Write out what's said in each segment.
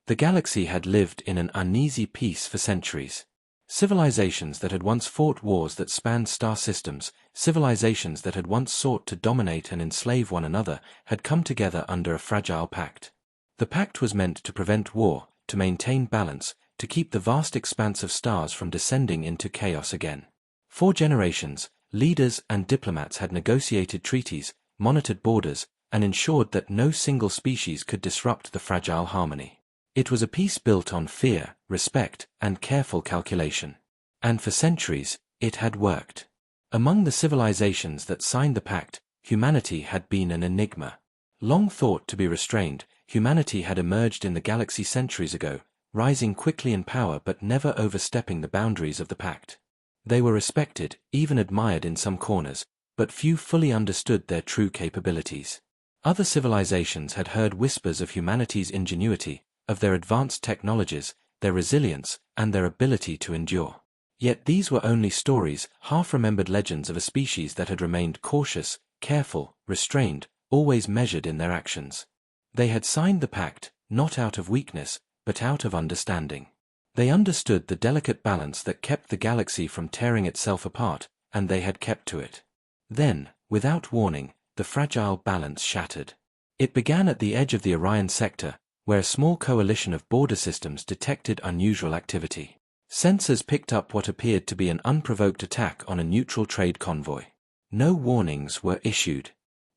The galaxy had lived in an uneasy peace for centuries. Civilizations that had once fought wars that spanned star systems, civilizations that had once sought to dominate and enslave one another, had come together under a fragile pact. The pact was meant to prevent war, to maintain balance, to keep the vast expanse of stars from descending into chaos again. For generations, leaders and diplomats had negotiated treaties, monitored borders, and ensured that no single species could disrupt the fragile harmony. It was a peace built on fear, respect, and careful calculation. And for centuries, it had worked. Among the civilizations that signed the pact, humanity had been an enigma. Long thought to be restrained, humanity had emerged in the galaxy centuries ago, rising quickly in power but never overstepping the boundaries of the pact. They were respected, even admired in some corners, but few fully understood their true capabilities. Other civilizations had heard whispers of humanity's ingenuity, of their advanced technologies, their resilience, and their ability to endure. Yet these were only stories, half-remembered legends of a species that had remained cautious, careful, restrained, always measured in their actions. They had signed the pact, not out of weakness, but out of understanding. They understood the delicate balance that kept the galaxy from tearing itself apart, and they had kept to it. Then, without warning, the fragile balance shattered. It began at the edge of the Orion sector, where a small coalition of border systems detected unusual activity. Sensors picked up what appeared to be an unprovoked attack on a neutral trade convoy. No warnings were issued.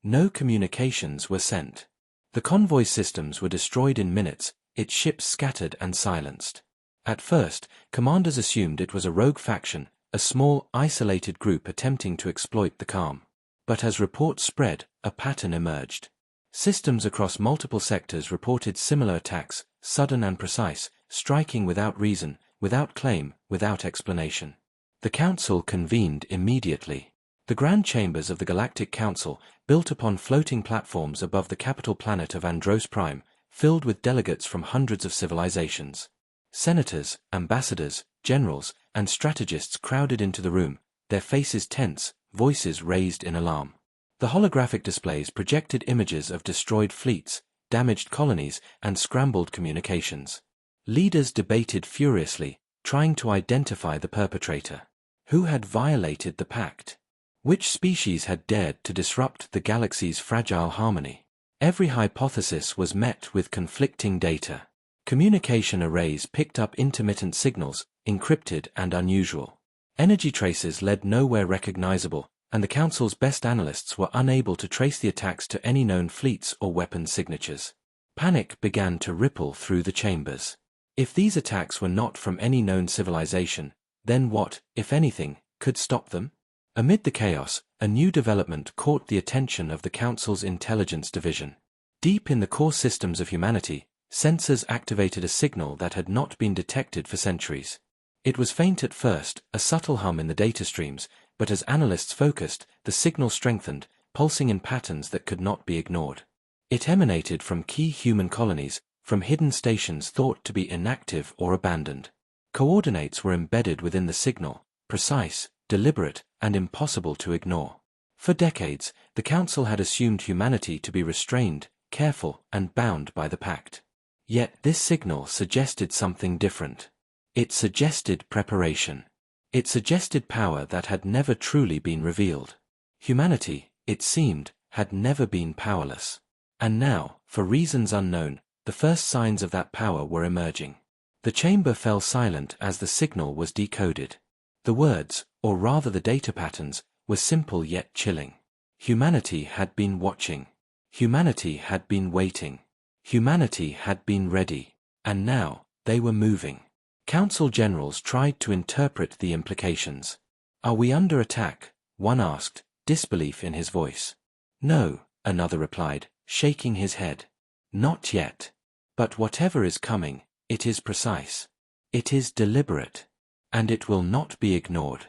No communications were sent. The convoy's systems were destroyed in minutes, its ships scattered and silenced. At first, commanders assumed it was a rogue faction, a small, isolated group attempting to exploit the calm. But as reports spread, a pattern emerged. Systems across multiple sectors reported similar attacks, sudden and precise, striking without reason, without claim, without explanation. The Council convened immediately. The grand chambers of the Galactic Council, built upon floating platforms above the capital planet of Andros Prime, filled with delegates from hundreds of civilizations. Senators, ambassadors, generals, and strategists crowded into the room, their faces tense, voices raised in alarm. The holographic displays projected images of destroyed fleets, damaged colonies, and scrambled communications. Leaders debated furiously, trying to identify the perpetrator. Who had violated the pact? Which species had dared to disrupt the galaxy's fragile harmony? Every hypothesis was met with conflicting data. Communication arrays picked up intermittent signals, encrypted and unusual. Energy traces led nowhere recognizable, and the Council's best analysts were unable to trace the attacks to any known fleets or weapons signatures. Panic began to ripple through the chambers. If these attacks were not from any known civilization, then what, if anything, could stop them? Amid the chaos, a new development caught the attention of the Council's intelligence division. Deep in the core systems of humanity, sensors activated a signal that had not been detected for centuries. It was faint at first, a subtle hum in the data streams, but as analysts focused, the signal strengthened, pulsing in patterns that could not be ignored. It emanated from key human colonies, from hidden stations thought to be inactive or abandoned. Coordinates were embedded within the signal, precise, deliberate, and impossible to ignore. For decades, the Council had assumed humanity to be restrained, careful, and bound by the pact. Yet this signal suggested something different. It suggested preparation. It suggested power that had never truly been revealed. Humanity, it seemed, had never been powerless. And now, for reasons unknown, the first signs of that power were emerging. The chamber fell silent as the signal was decoded. The words, or rather the data patterns, were simple yet chilling. Humanity had been watching. Humanity had been waiting. Humanity had been ready. And now, they were moving. Council generals tried to interpret the implications. "Are we under attack?" one asked, disbelief in his voice. "No," another replied, shaking his head. "Not yet. But whatever is coming, it is precise. It is deliberate. And it will not be ignored."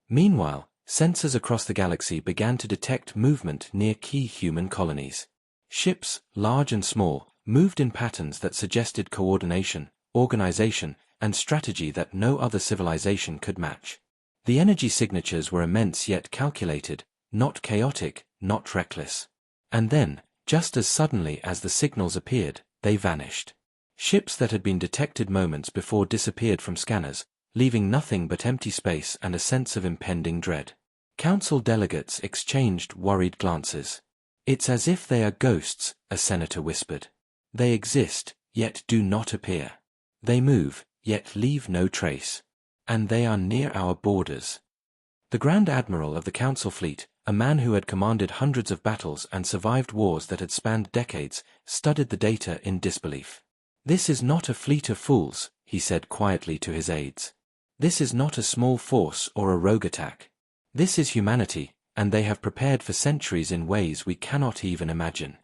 Meanwhile, sensors across the galaxy began to detect movement near key human colonies. Ships, large and small, moved in patterns that suggested coordination, organization, and strategy that no other civilization could match. The energy signatures were immense yet calculated, not chaotic, not reckless. And then, just as suddenly as the signals appeared, they vanished. Ships that had been detected moments before disappeared from scanners, leaving nothing but empty space and a sense of impending dread. Council delegates exchanged worried glances. "It's as if they are ghosts," a senator whispered. "They exist, yet do not appear. They move, yet leave no trace. And they are near our borders." The Grand Admiral of the Council fleet, a man who had commanded hundreds of battles and survived wars that had spanned decades, studied the data in disbelief. "This is not a fleet of fools," he said quietly to his aides. "This is not a small force or a rogue attack. This is humanity, and they have prepared for centuries in ways we cannot even imagine."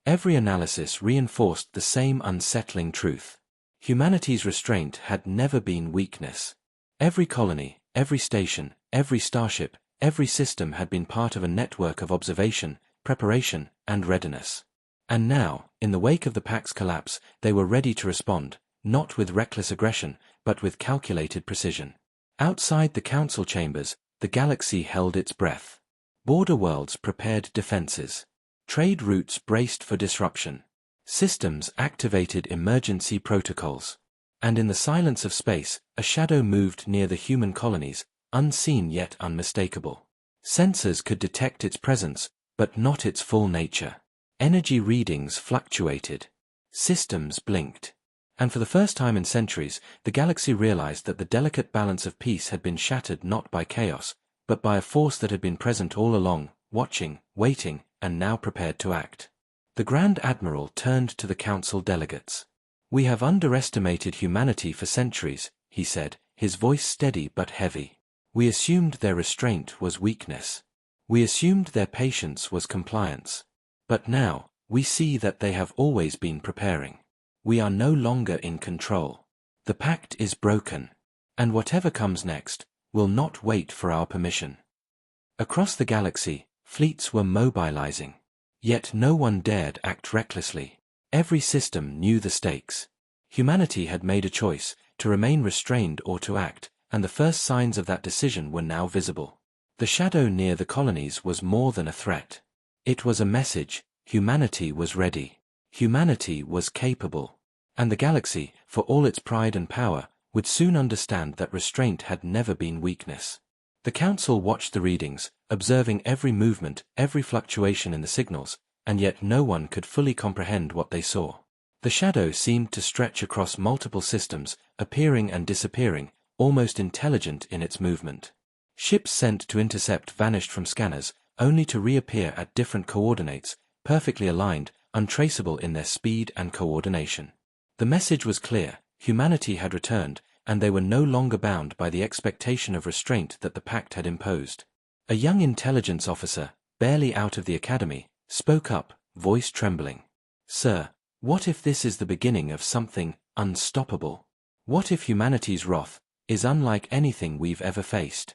Every analysis reinforced the same unsettling truth. Humanity's restraint had never been weakness. Every colony, every station, every starship, every system had been part of a network of observation, preparation, and readiness. And now, in the wake of the Pact's collapse, they were ready to respond, not with reckless aggression, but with calculated precision. Outside the council chambers, the galaxy held its breath. Border worlds prepared defenses. Trade routes braced for disruption. Systems activated emergency protocols. And in the silence of space, a shadow moved near the human colonies, unseen yet unmistakable. Sensors could detect its presence, but not its full nature. Energy readings fluctuated. Systems blinked. And for the first time in centuries, the galaxy realized that the delicate balance of peace had been shattered not by chaos, but by a force that had been present all along, watching, waiting, and now prepared to act. The Grand Admiral turned to the Council delegates. "We have underestimated humanity for centuries," he said, his voice steady but heavy. "We assumed their restraint was weakness. We assumed their patience was compliance. But now, we see that they have always been preparing. We are no longer in control. The Pact is broken. And whatever comes next will not wait for our permission." Across the galaxy, fleets were mobilizing. Yet no one dared act recklessly. Every system knew the stakes. Humanity had made a choice, to remain restrained or to act, and the first signs of that decision were now visible. The shadow near the colonies was more than a threat. It was a message: humanity was ready. Humanity was capable. And the galaxy, for all its pride and power, would soon understand that restraint had never been weakness. The Council watched the readings, observing every movement, every fluctuation in the signals, and yet no one could fully comprehend what they saw. The shadow seemed to stretch across multiple systems, appearing and disappearing, almost intelligent in its movement. Ships sent to intercept vanished from scanners, only to reappear at different coordinates, perfectly aligned, untraceable in their speed and coordination. The message was clear: humanity had returned, and they were no longer bound by the expectation of restraint that the Pact had imposed. A young intelligence officer, barely out of the academy, spoke up, voice trembling. "Sir, what if this is the beginning of something unstoppable? What if humanity's wrath is unlike anything we've ever faced?"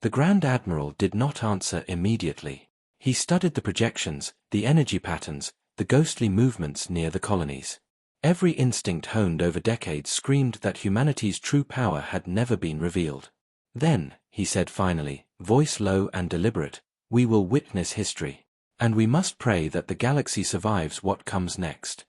The Grand Admiral did not answer immediately. He studied the projections, the energy patterns, the ghostly movements near the colonies. Every instinct honed over decades screamed that humanity's true power had never been revealed. "Then," he said finally, voice low and deliberate, "we will witness history. And we must pray that the galaxy survives what comes next."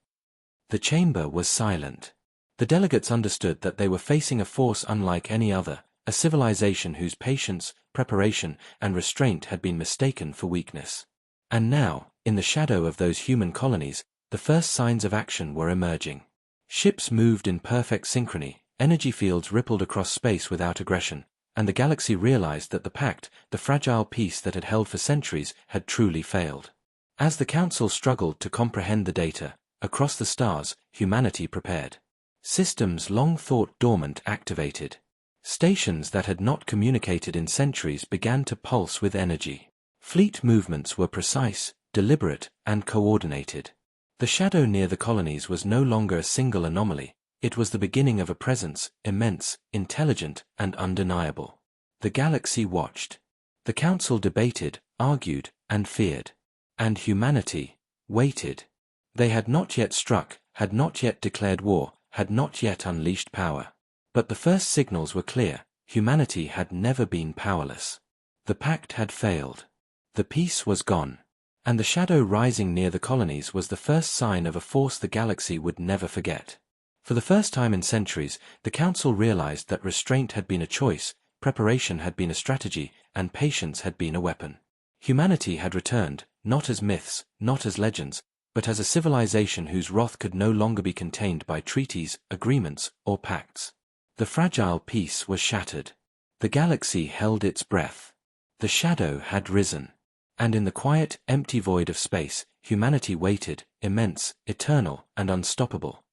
The chamber was silent. The delegates understood that they were facing a force unlike any other, a civilization whose patience, preparation, and restraint had been mistaken for weakness. And now, in the shadow of those human colonies, the first signs of action were emerging. Ships moved in perfect synchrony, energy fields rippled across space without aggression, and the galaxy realized that the Pact, the fragile peace that had held for centuries, had truly failed. As the Council struggled to comprehend the data, across the stars, humanity prepared. Systems long thought dormant activated. Stations that had not communicated in centuries began to pulse with energy. Fleet movements were precise, deliberate, and coordinated. The shadow near the colonies was no longer a single anomaly. It was the beginning of a presence, immense, intelligent, and undeniable. The galaxy watched. The Council debated, argued, and feared. And humanity waited. They had not yet struck, had not yet declared war, had not yet unleashed power. But the first signals were clear: humanity had never been powerless. The Pact had failed. The peace was gone. And the shadow rising near the colonies was the first sign of a force the galaxy would never forget. For the first time in centuries, the Council realized that restraint had been a choice, preparation had been a strategy, and patience had been a weapon. Humanity had returned, not as myths, not as legends, but as a civilization whose wrath could no longer be contained by treaties, agreements, or pacts. The fragile peace was shattered. The galaxy held its breath. The shadow had risen. And in the quiet, empty void of space, humanity waited, immense, eternal, and unstoppable.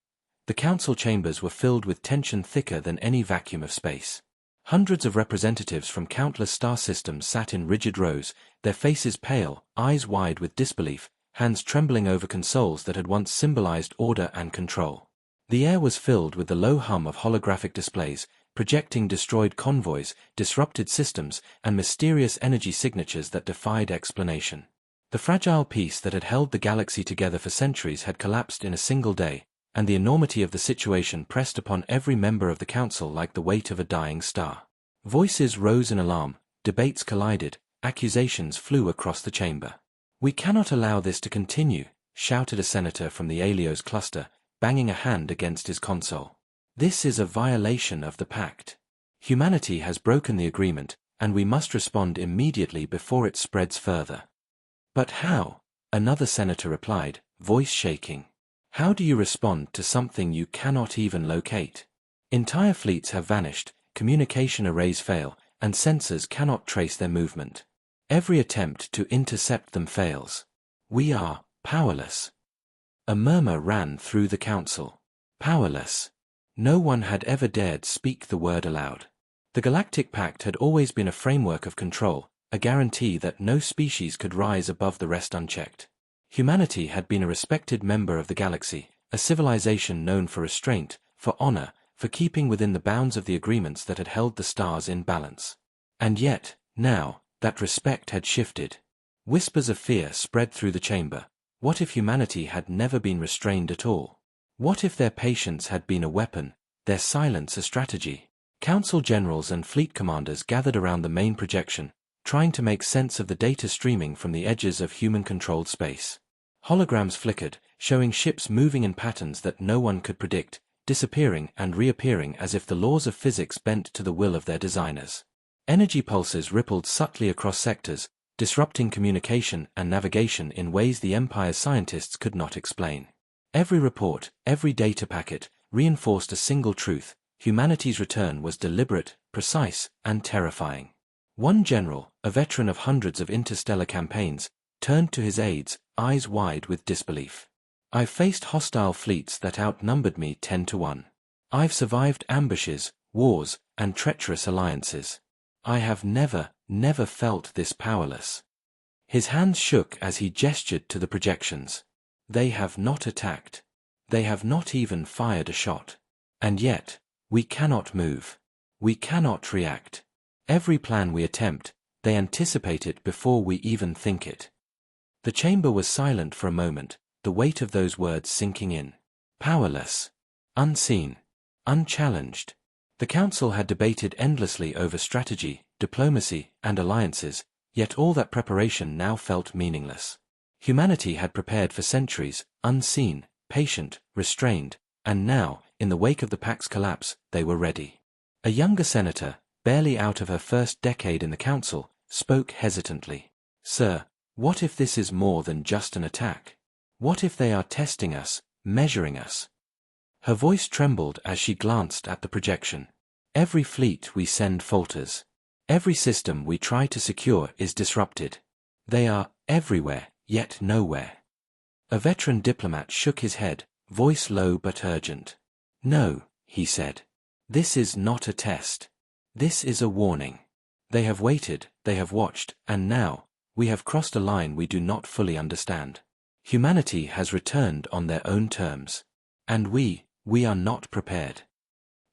The council chambers were filled with tension thicker than any vacuum of space. Hundreds of representatives from countless star systems sat in rigid rows, their faces pale, eyes wide with disbelief, hands trembling over consoles that had once symbolized order and control. The air was filled with the low hum of holographic displays, projecting destroyed convoys, disrupted systems, and mysterious energy signatures that defied explanation. The fragile peace that had held the galaxy together for centuries had collapsed in a single day, and the enormity of the situation pressed upon every member of the council like the weight of a dying star. Voices rose in alarm, debates collided, accusations flew across the chamber. "We cannot allow this to continue," shouted a senator from the Alios cluster, banging a hand against his console. "This is a violation of the Pact. Humanity has broken the agreement, and we must respond immediately before it spreads further." "But how?" another senator replied, voice shaking. "How do you respond to something you cannot even locate? Entire fleets have vanished, communication arrays fail, and sensors cannot trace their movement. Every attempt to intercept them fails. We are powerless." A murmur ran through the council. Powerless. No one had ever dared speak the word aloud. The Galactic Pact had always been a framework of control, a guarantee that no species could rise above the rest unchecked. Humanity had been a respected member of the galaxy, a civilization known for restraint, for honor, for keeping within the bounds of the agreements that had held the stars in balance. And yet, now, that respect had shifted. Whispers of fear spread through the chamber. What if humanity had never been restrained at all? What if their patience had been a weapon, their silence a strategy? Council generals and fleet commanders gathered around the main projection, trying to make sense of the data streaming from the edges of human-controlled space. Holograms flickered, showing ships moving in patterns that no one could predict, disappearing and reappearing as if the laws of physics bent to the will of their designers. Energy pulses rippled subtly across sectors, disrupting communication and navigation in ways the Empire's scientists could not explain. Every report, every data packet, reinforced a single truth: humanity's return was deliberate, precise, and terrifying. One general, a veteran of hundreds of interstellar campaigns, turned to his aides, eyes wide with disbelief. "I've faced hostile fleets that outnumbered me 10 to 1. I've survived ambushes, wars, and treacherous alliances. I have never felt this powerless." His hands shook as he gestured to the projections. "They have not attacked. They have not even fired a shot. And yet, we cannot move. We cannot react. Every plan we attempt, they anticipate it before we even think it." The chamber was silent for a moment, the weight of those words sinking in. Powerless. Unseen. Unchallenged. The council had debated endlessly over strategy, diplomacy, and alliances, yet all that preparation now felt meaningless. Humanity had prepared for centuries, unseen, patient, restrained, and now, in the wake of the Pact's collapse, they were ready. A younger senator, barely out of her first decade in the council, spoke hesitantly. "Sir, what if this is more than just an attack? What if they are testing us, measuring us?" Her voice trembled as she glanced at the projection. "Every fleet we send falters. Every system we try to secure is disrupted. They are everywhere, yet nowhere." A veteran diplomat shook his head, voice low but urgent. "No," he said. "This is not a test. This is a warning. They have waited, they have watched, and now, we have crossed a line we do not fully understand. Humanity has returned on their own terms. And we are not prepared."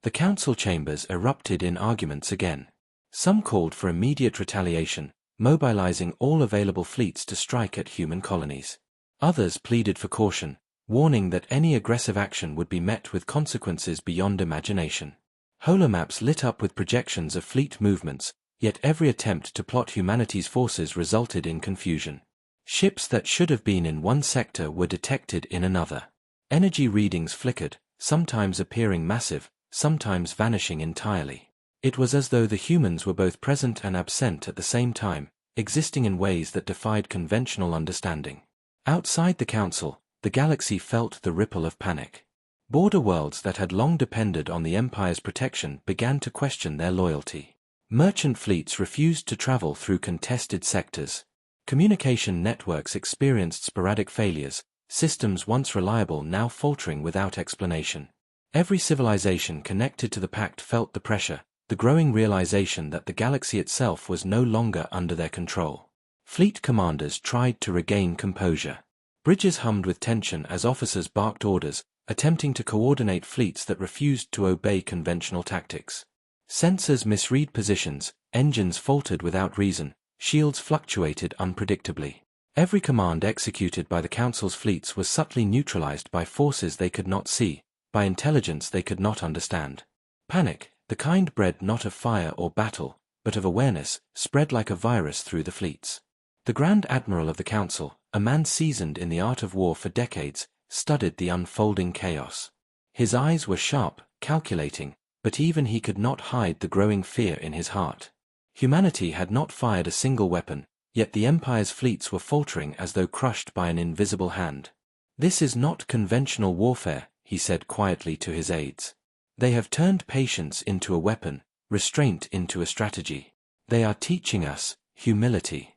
The council chambers erupted in arguments again. Some called for immediate retaliation, mobilizing all available fleets to strike at human colonies. Others pleaded for caution, warning that any aggressive action would be met with consequences beyond imagination. Holomaps lit up with projections of fleet movements, yet every attempt to plot humanity's forces resulted in confusion. Ships that should have been in one sector were detected in another. Energy readings flickered, sometimes appearing massive, sometimes vanishing entirely. It was as though the humans were both present and absent at the same time, existing in ways that defied conventional understanding. Outside the Council, the galaxy felt the ripple of panic. Border worlds that had long depended on the Empire's protection began to question their loyalty. Merchant fleets refused to travel through contested sectors. Communication networks experienced sporadic failures, systems once reliable now faltering without explanation. Every civilization connected to the Pact felt the pressure, the growing realization that the galaxy itself was no longer under their control. Fleet commanders tried to regain composure. Bridges hummed with tension as officers barked orders, attempting to coordinate fleets that refused to obey conventional tactics. Sensors misread positions, engines faltered without reason, shields fluctuated unpredictably. Every command executed by the Council's fleets was subtly neutralized by forces they could not see, by intelligence they could not understand. Panic, the kind bred not of fire or battle, but of awareness, spread like a virus through the fleets. The Grand Admiral of the Council, a man seasoned in the art of war for decades, studied the unfolding chaos. His eyes were sharp, calculating, but even he could not hide the growing fear in his heart. Humanity had not fired a single weapon, yet the Empire's fleets were faltering as though crushed by an invisible hand. "This is not conventional warfare," he said quietly to his aides. "They have turned patience into a weapon, restraint into a strategy. They are teaching us humility."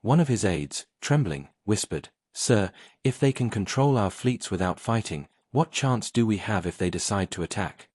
One of his aides, trembling, whispered, "Sir, if they can control our fleets without fighting, what chance do we have if they decide to attack?"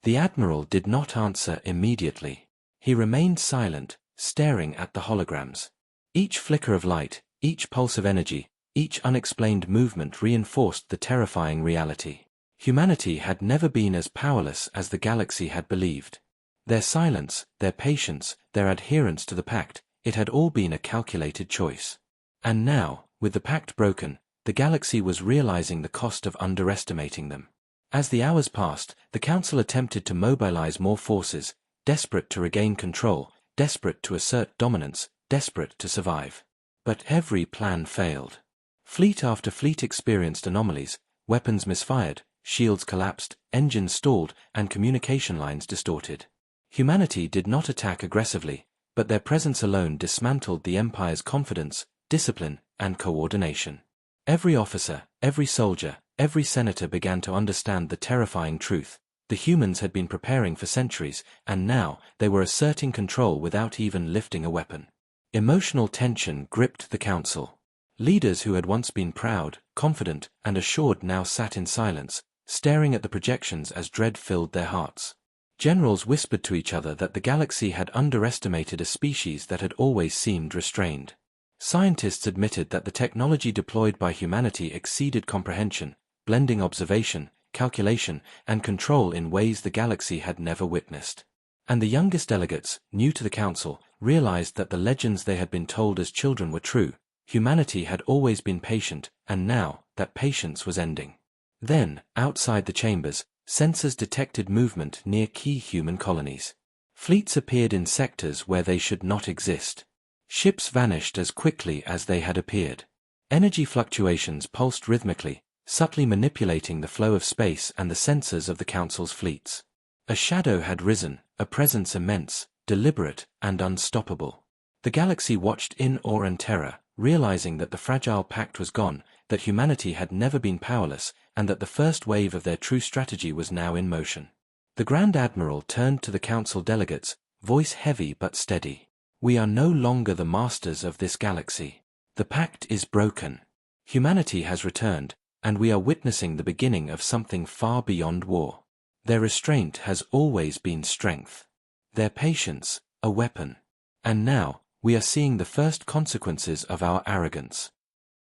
The Admiral did not answer immediately. He remained silent, staring at the holograms. Each flicker of light, each pulse of energy, each unexplained movement reinforced the terrifying reality. Humanity had never been as powerless as the galaxy had believed. Their silence, their patience, their adherence to the Pact, it had all been a calculated choice. And now, with the Pact broken, the galaxy was realizing the cost of underestimating them. As the hours passed, the Council attempted to mobilize more forces, desperate to regain control, desperate to assert dominance, desperate to survive. But every plan failed. Fleet after fleet experienced anomalies, weapons misfired, shields collapsed, engines stalled, and communication lines distorted. Humanity did not attack aggressively, but their presence alone dismantled the Empire's confidence, discipline, and coordination. Every officer, every soldier, every senator began to understand the terrifying truth. The humans had been preparing for centuries, and now they were asserting control without even lifting a weapon. Emotional tension gripped the Council. Leaders who had once been proud, confident, and assured now sat in silence, staring at the projections as dread filled their hearts. Generals whispered to each other that the galaxy had underestimated a species that had always seemed restrained. Scientists admitted that the technology deployed by humanity exceeded comprehension, blending observation, calculation, and control in ways the galaxy had never witnessed. And the youngest delegates, new to the Council, realized that the legends they had been told as children were true. Humanity had always been patient, and now, that patience was ending. Then, outside the chambers, sensors detected movement near key human colonies. Fleets appeared in sectors where they should not exist. Ships vanished as quickly as they had appeared. Energy fluctuations pulsed rhythmically, subtly manipulating the flow of space and the sensors of the Council's fleets. A shadow had risen, a presence immense, deliberate, and unstoppable. The galaxy watched in awe and terror, realizing that the fragile Pact was gone, that humanity had never been powerless, and that the first wave of their true strategy was now in motion. The Grand Admiral turned to the Council delegates, voice heavy but steady. "We are no longer the masters of this galaxy. The Pact is broken. Humanity has returned, and we are witnessing the beginning of something far beyond war. Their restraint has always been strength. Their patience, a weapon. And now, we are seeing the first consequences of our arrogance."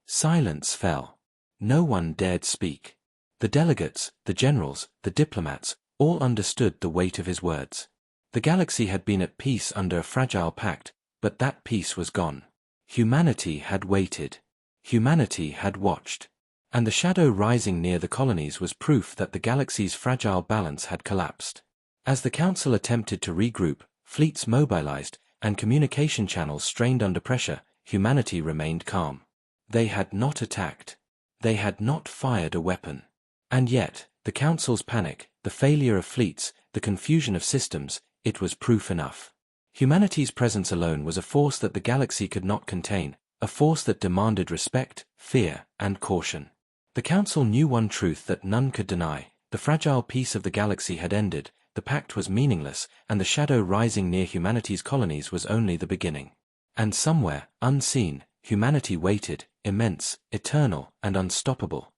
Silence fell. No one dared speak. The delegates, the generals, the diplomats, all understood the weight of his words. The galaxy had been at peace under a fragile Pact, but that peace was gone. Humanity had waited. Humanity had watched. And the shadow rising near the colonies was proof that the galaxy's fragile balance had collapsed. As the Council attempted to regroup, fleets mobilized, and communication channels strained under pressure, humanity remained calm. They had not attacked. They had not fired a weapon. And yet, The Council's panic, the failure of fleets, the confusion of systems, it was proof enough. Humanity's presence alone was a force that the galaxy could not contain, a force that demanded respect, fear, and caution. The Council knew one truth that none could deny: the fragile peace of the galaxy had ended, the Pact was meaningless, and the shadow rising near humanity's colonies was only the beginning. And somewhere, unseen, humanity waited, immense, eternal, and unstoppable.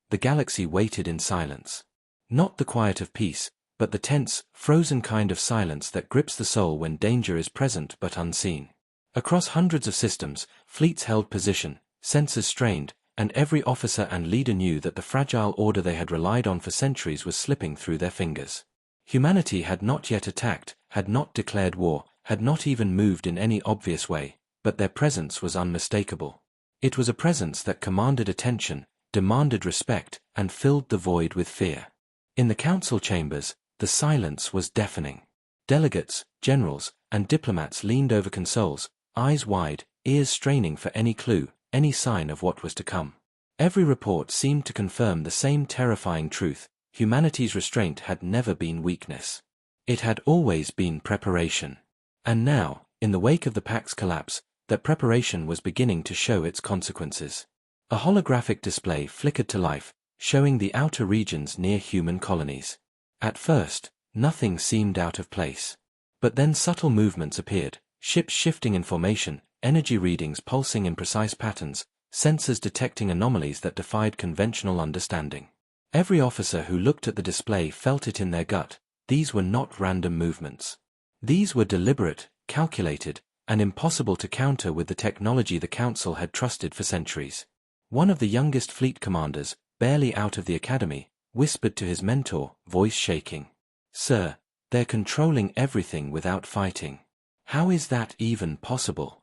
The galaxy waited in silence. Not the quiet of peace, but the tense, frozen kind of silence that grips the soul when danger is present but unseen. Across hundreds of systems, fleets held position, sensors strained, and every officer and leader knew that the fragile order they had relied on for centuries was slipping through their fingers. Humanity had not yet attacked, had not declared war, had not even moved in any obvious way, but their presence was unmistakable. It was a presence that commanded attention, demanded respect, and filled the void with fear. In the council chambers, the silence was deafening. Delegates, generals, and diplomats leaned over consoles, eyes wide, ears straining for any clue, any sign of what was to come. Every report seemed to confirm the same terrifying truth: humanity's restraint had never been weakness. It had always been preparation. And now, in the wake of the Pact's collapse, that preparation was beginning to show its consequences. A holographic display flickered to life, showing the outer regions near human colonies. At first, nothing seemed out of place. But then subtle movements appeared, ships shifting in formation, energy readings pulsing in precise patterns, sensors detecting anomalies that defied conventional understanding. Every officer who looked at the display felt it in their gut: these were not random movements. These were deliberate, calculated, and impossible to counter with the technology the Council had trusted for centuries. One of the youngest fleet commanders, barely out of the academy, whispered to his mentor, voice shaking, "Sir, they're controlling everything without fighting. How is that even possible?"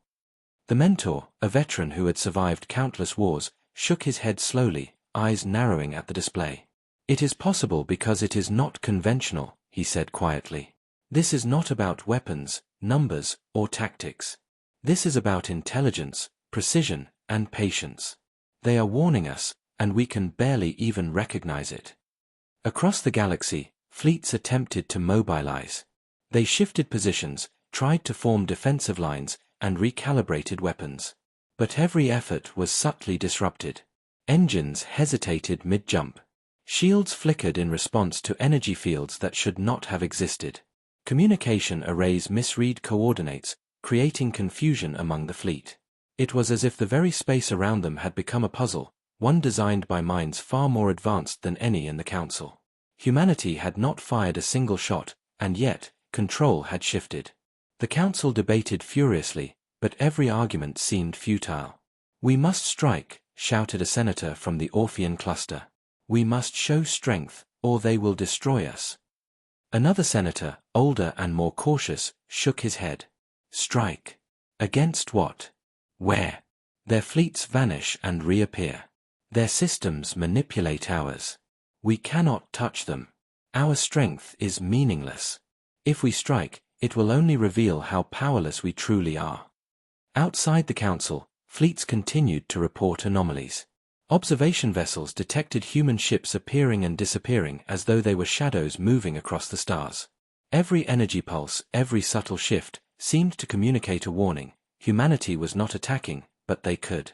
The mentor, a veteran who had survived countless wars, shook his head slowly, eyes narrowing at the display. "It is possible because it is not conventional," he said quietly. "This is not about weapons, numbers, or tactics. This is about intelligence, precision, and patience. They are warning us, and we can barely even recognize it." Across the galaxy, fleets attempted to mobilize. They shifted positions, tried to form defensive lines, and recalibrated weapons. But every effort was subtly disrupted. Engines hesitated mid-jump. Shields flickered in response to energy fields that should not have existed. Communication arrays misread coordinates, creating confusion among the fleet. It was as if the very space around them had become a puzzle, one designed by minds far more advanced than any in the Council. Humanity had not fired a single shot, and yet, control had shifted. The Council debated furiously, but every argument seemed futile. "We must strike," shouted a senator from the Orphean cluster. "We must show strength, or they will destroy us." Another senator, older and more cautious, shook his head. "Strike? Against what? Where? Their fleets vanish and reappear. Their systems manipulate ours. We cannot touch them. Our strength is meaningless. If we strike, it will only reveal how powerless we truly are." Outside the Council, fleets continued to report anomalies. Observation vessels detected human ships appearing and disappearing as though they were shadows moving across the stars. Every energy pulse, every subtle shift, seemed to communicate a warning: humanity was not attacking, but they could.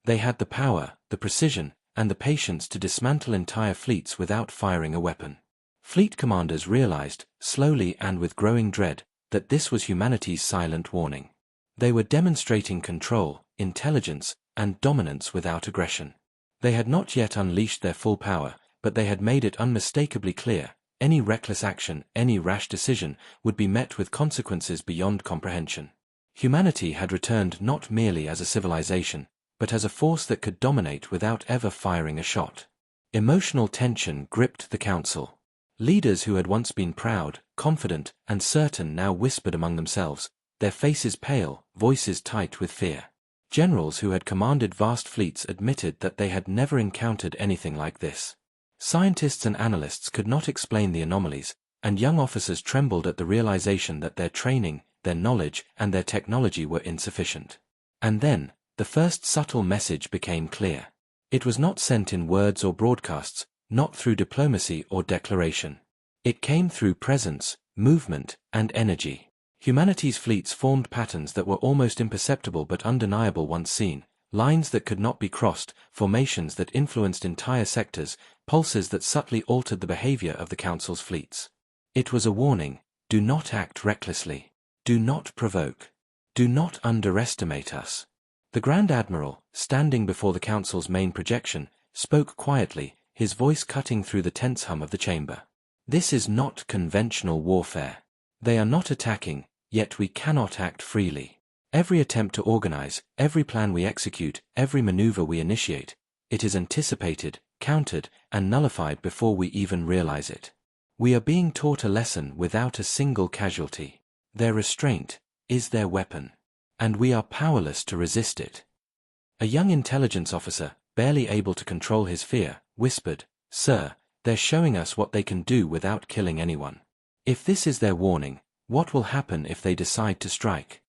They had the power, the precision, and the patience to dismantle entire fleets without firing a weapon. Fleet commanders realized, slowly and with growing dread, that this was humanity's silent warning. They were demonstrating control, intelligence, and dominance without aggression. They had not yet unleashed their full power, but they had made it unmistakably clear: any reckless action, any rash decision, would be met with consequences beyond comprehension. Humanity had returned not merely as a civilization, but as a force that could dominate without ever firing a shot. Emotional tension gripped the Council. Leaders who had once been proud, confident, and certain now whispered among themselves, their faces pale, voices tight with fear. Generals who had commanded vast fleets admitted that they had never encountered anything like this. Scientists and analysts could not explain the anomalies, and young officers trembled at the realization that their training, their knowledge, and their technology were insufficient. And then, the first subtle message became clear. It was not sent in words or broadcasts, not through diplomacy or declaration. It came through presence, movement, and energy. Humanity's fleets formed patterns that were almost imperceptible but undeniable once seen, lines that could not be crossed, formations that influenced entire sectors, pulses that subtly altered the behavior of the Council's fleets. It was a warning: do not act recklessly. Do not provoke. Do not underestimate us. The Grand Admiral, standing before the Council's main projection, spoke quietly, his voice cutting through the tense hum of the chamber. This is not conventional warfare. They are not attacking, yet we cannot act freely. Every attempt to organize, every plan we execute, every maneuver we initiate, it is anticipated, countered, and nullified before we even realize it. We are being taught a lesson without a single casualty. Their restraint is their weapon, and we are powerless to resist it. A young intelligence officer, barely able to control his fear, whispered, "Sir, they're showing us what they can do without killing anyone. If this is their warning, what will happen if they decide to strike?"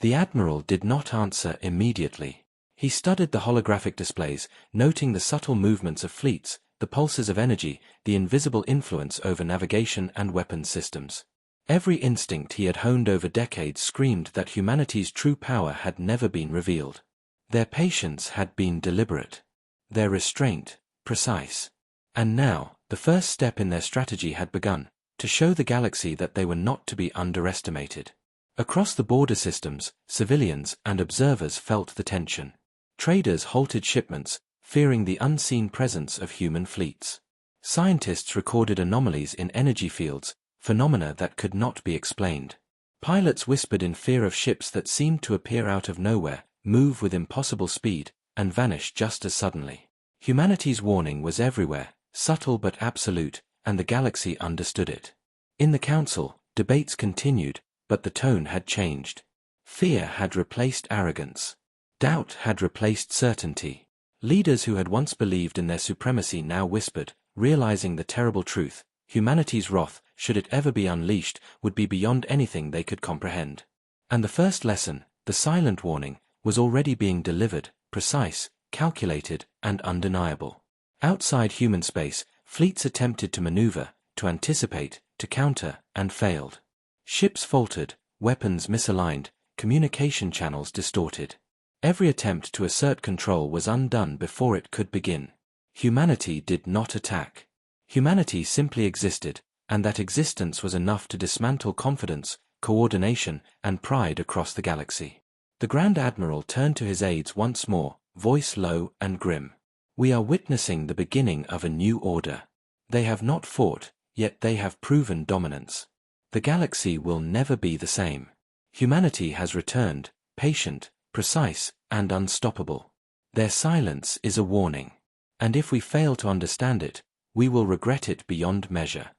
The Admiral did not answer immediately. He studied the holographic displays, noting the subtle movements of fleets, the pulses of energy, the invisible influence over navigation and weapons systems. Every instinct he had honed over decades screamed that humanity's true power had never been revealed. Their patience had been deliberate. Their restraint, precise. And now, the first step in their strategy had begun, to show the galaxy that they were not to be underestimated. Across the border systems, civilians and observers felt the tension. Traders halted shipments, fearing the unseen presence of human fleets. Scientists recorded anomalies in energy fields, phenomena that could not be explained. Pilots whispered in fear of ships that seemed to appear out of nowhere, move with impossible speed, and vanish just as suddenly. Humanity's warning was everywhere, subtle but absolute, and the galaxy understood it. In the Council, debates continued, but the tone had changed. Fear had replaced arrogance. Doubt had replaced certainty. Leaders who had once believed in their supremacy now whispered, realizing the terrible truth: humanity's wrath, should it ever be unleashed, would be beyond anything they could comprehend. And the first lesson, the silent warning, was already being delivered, precise, calculated, and undeniable. Outside human space, fleets attempted to maneuver, to anticipate, to counter, and failed. Ships faltered, weapons misaligned, communication channels distorted. Every attempt to assert control was undone before it could begin. Humanity did not attack. Humanity simply existed, and that existence was enough to dismantle confidence, coordination, and pride across the galaxy. The Grand Admiral turned to his aides once more, voice low and grim. "We are witnessing the beginning of a new order. They have not fought, yet they have proven dominance. The galaxy will never be the same. Humanity has returned, patient, precise, and unstoppable. Their silence is a warning. And if we fail to understand it, we will regret it beyond measure."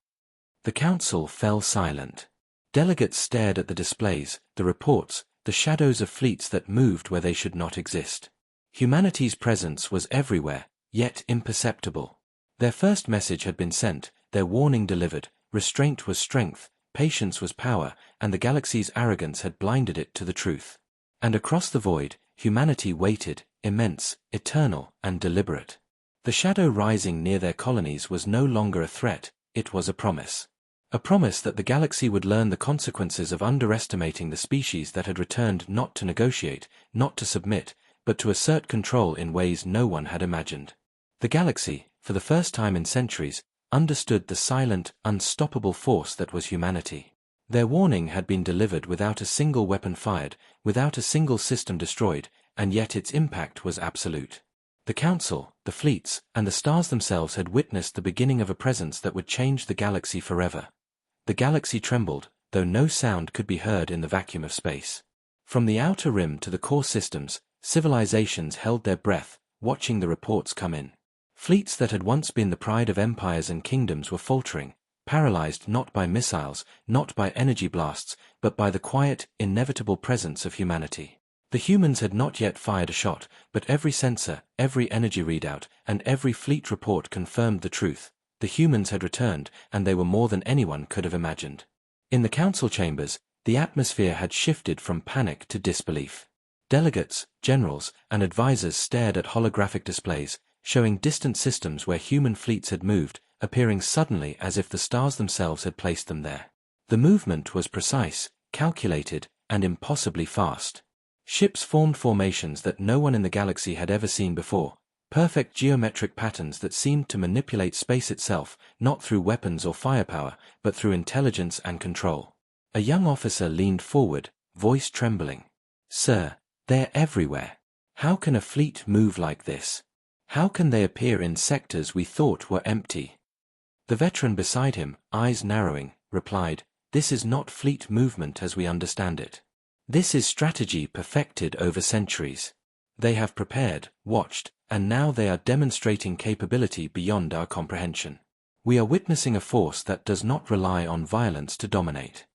The Council fell silent. Delegates stared at the displays, the reports, the shadows of fleets that moved where they should not exist. Humanity's presence was everywhere, yet imperceptible. Their first message had been sent, their warning delivered: restraint was strength, patience was power, and the galaxy's arrogance had blinded it to the truth. And across the void, humanity waited, immense, eternal, and deliberate. The shadow rising near their colonies was no longer a threat, it was a promise. A promise that the galaxy would learn the consequences of underestimating the species that had returned not to negotiate, not to submit, but to assert control in ways no one had imagined. The galaxy, for the first time in centuries, understood the silent, unstoppable force that was humanity. Their warning had been delivered without a single weapon fired, without a single system destroyed, and yet its impact was absolute. The Council, the fleets, and the stars themselves had witnessed the beginning of a presence that would change the galaxy forever. The galaxy trembled, though no sound could be heard in the vacuum of space. From the outer rim to the core systems, civilizations held their breath, watching the reports come in. Fleets that had once been the pride of empires and kingdoms were faltering, paralyzed not by missiles, not by energy blasts, but by the quiet, inevitable presence of humanity. The humans had not yet fired a shot, but every sensor, every energy readout, and every fleet report confirmed the truth. The humans had returned, and they were more than anyone could have imagined. In the council chambers, the atmosphere had shifted from panic to disbelief. Delegates, generals, and advisors stared at holographic displays, showing distant systems where human fleets had moved, appearing suddenly as if the stars themselves had placed them there. The movement was precise, calculated, and impossibly fast. Ships formed formations that no one in the galaxy had ever seen before, perfect geometric patterns that seemed to manipulate space itself, not through weapons or firepower, but through intelligence and control. A young officer leaned forward, voice trembling. "Sir, they're everywhere. How can a fleet move like this? How can they appear in sectors we thought were empty?" The veteran beside him, eyes narrowing, replied, "This is not fleet movement as we understand it. This is strategy perfected over centuries. They have prepared, watched, and now they are demonstrating capability beyond our comprehension. We are witnessing a force that does not rely on violence to dominate."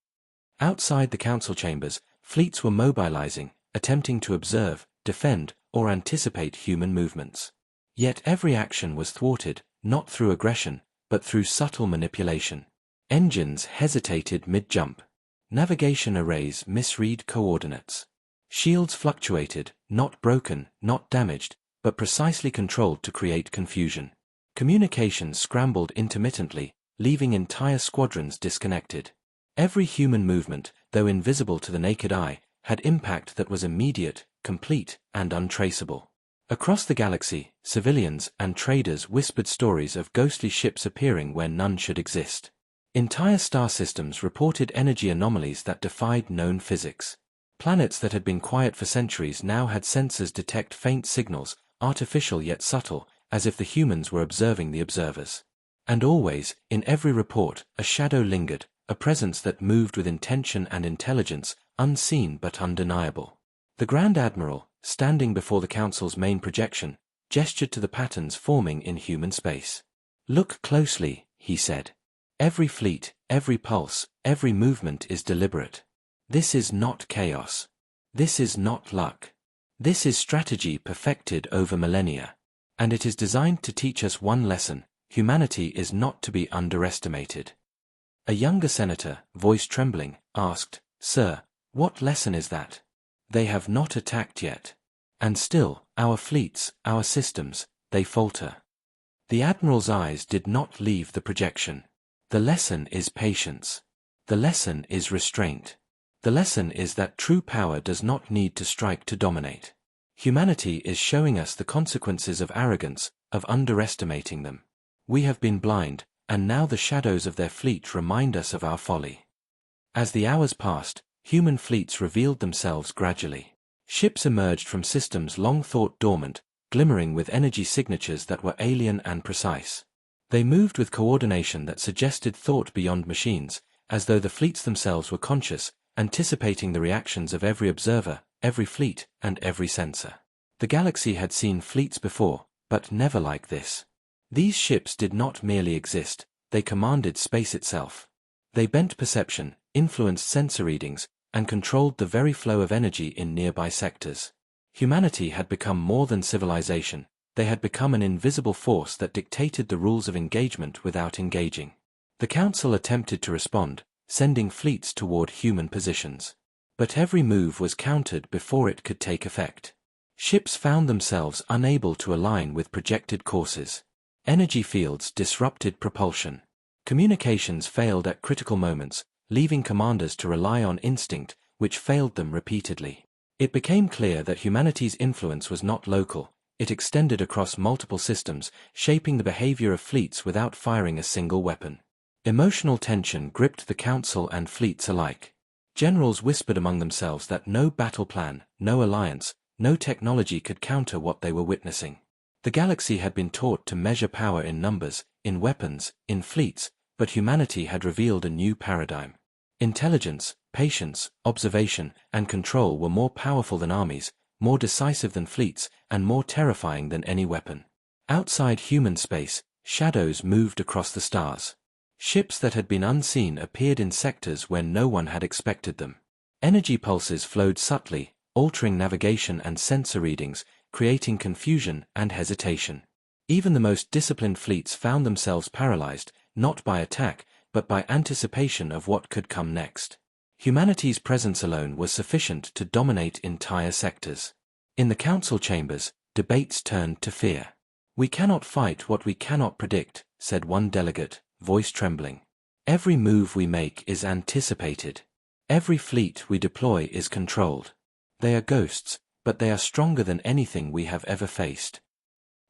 Outside the council chambers, fleets were mobilizing, attempting to observe, defend, or anticipate human movements. Yet every action was thwarted, not through aggression, but through subtle manipulation. Engines hesitated mid-jump. Navigation arrays misread coordinates. Shields fluctuated, not broken, not damaged, but precisely controlled to create confusion. Communications scrambled intermittently, leaving entire squadrons disconnected. Every human movement, though invisible to the naked eye, had impact that was immediate, complete, and untraceable. Across the galaxy, civilians and traders whispered stories of ghostly ships appearing where none should exist. Entire star systems reported energy anomalies that defied known physics. Planets that had been quiet for centuries now had sensors detect faint signals, artificial yet subtle, as if the humans were observing the observers. And always, in every report, a shadow lingered, a presence that moved with intention and intelligence, unseen but undeniable. The Grand Admiral, standing before the Council's main projection, gestured to the patterns forming in human space. "Look closely," he said. "Every fleet, every pulse, every movement is deliberate. This is not chaos. This is not luck. This is strategy perfected over millennia. And it is designed to teach us one lesson: humanity is not to be underestimated." A younger senator, voice trembling, asked, "Sir, what lesson is that? They have not attacked yet. And still, our fleets, our systems, they falter." The Admiral's eyes did not leave the projection. "The lesson is patience. The lesson is restraint. The lesson is that true power does not need to strike to dominate. Humanity is showing us the consequences of arrogance, of underestimating them. We have been blind, and now the shadows of their fleet remind us of our folly." As the hours passed, human fleets revealed themselves gradually. Ships emerged from systems long thought dormant, glimmering with energy signatures that were alien and precise. They moved with coordination that suggested thought beyond machines, as though the fleets themselves were conscious, anticipating the reactions of every observer, every fleet, and every sensor. The galaxy had seen fleets before, but never like this. These ships did not merely exist, they commanded space itself. They bent perception, influenced sensor readings, and controlled the very flow of energy in nearby sectors. Humanity had become more than civilization, they had become an invisible force that dictated the rules of engagement without engaging. The Council attempted to respond, sending fleets toward human positions. But every move was countered before it could take effect. Ships found themselves unable to align with projected courses. Energy fields disrupted propulsion. Communications failed at critical moments, leaving commanders to rely on instinct, which failed them repeatedly. It became clear that humanity's influence was not local, it extended across multiple systems, shaping the behavior of fleets without firing a single weapon. Emotional tension gripped the Council and fleets alike. Generals whispered among themselves that no battle plan, no alliance, no technology could counter what they were witnessing. The galaxy had been taught to measure power in numbers, in weapons, in fleets, but humanity had revealed a new paradigm. Intelligence, patience, observation, and control were more powerful than armies, more decisive than fleets, and more terrifying than any weapon. Outside human space, shadows moved across the stars. Ships that had been unseen appeared in sectors where no one had expected them. Energy pulses flowed subtly, altering navigation and sensor readings, creating confusion and hesitation. Even the most disciplined fleets found themselves paralyzed, not by attack, but by anticipation of what could come next. Humanity's presence alone was sufficient to dominate entire sectors. In the council chambers, debates turned to fear. "We cannot fight what we cannot predict," said one delegate, voice trembling. "Every move we make is anticipated. Every fleet we deploy is controlled. They are ghosts, but they are stronger than anything we have ever faced."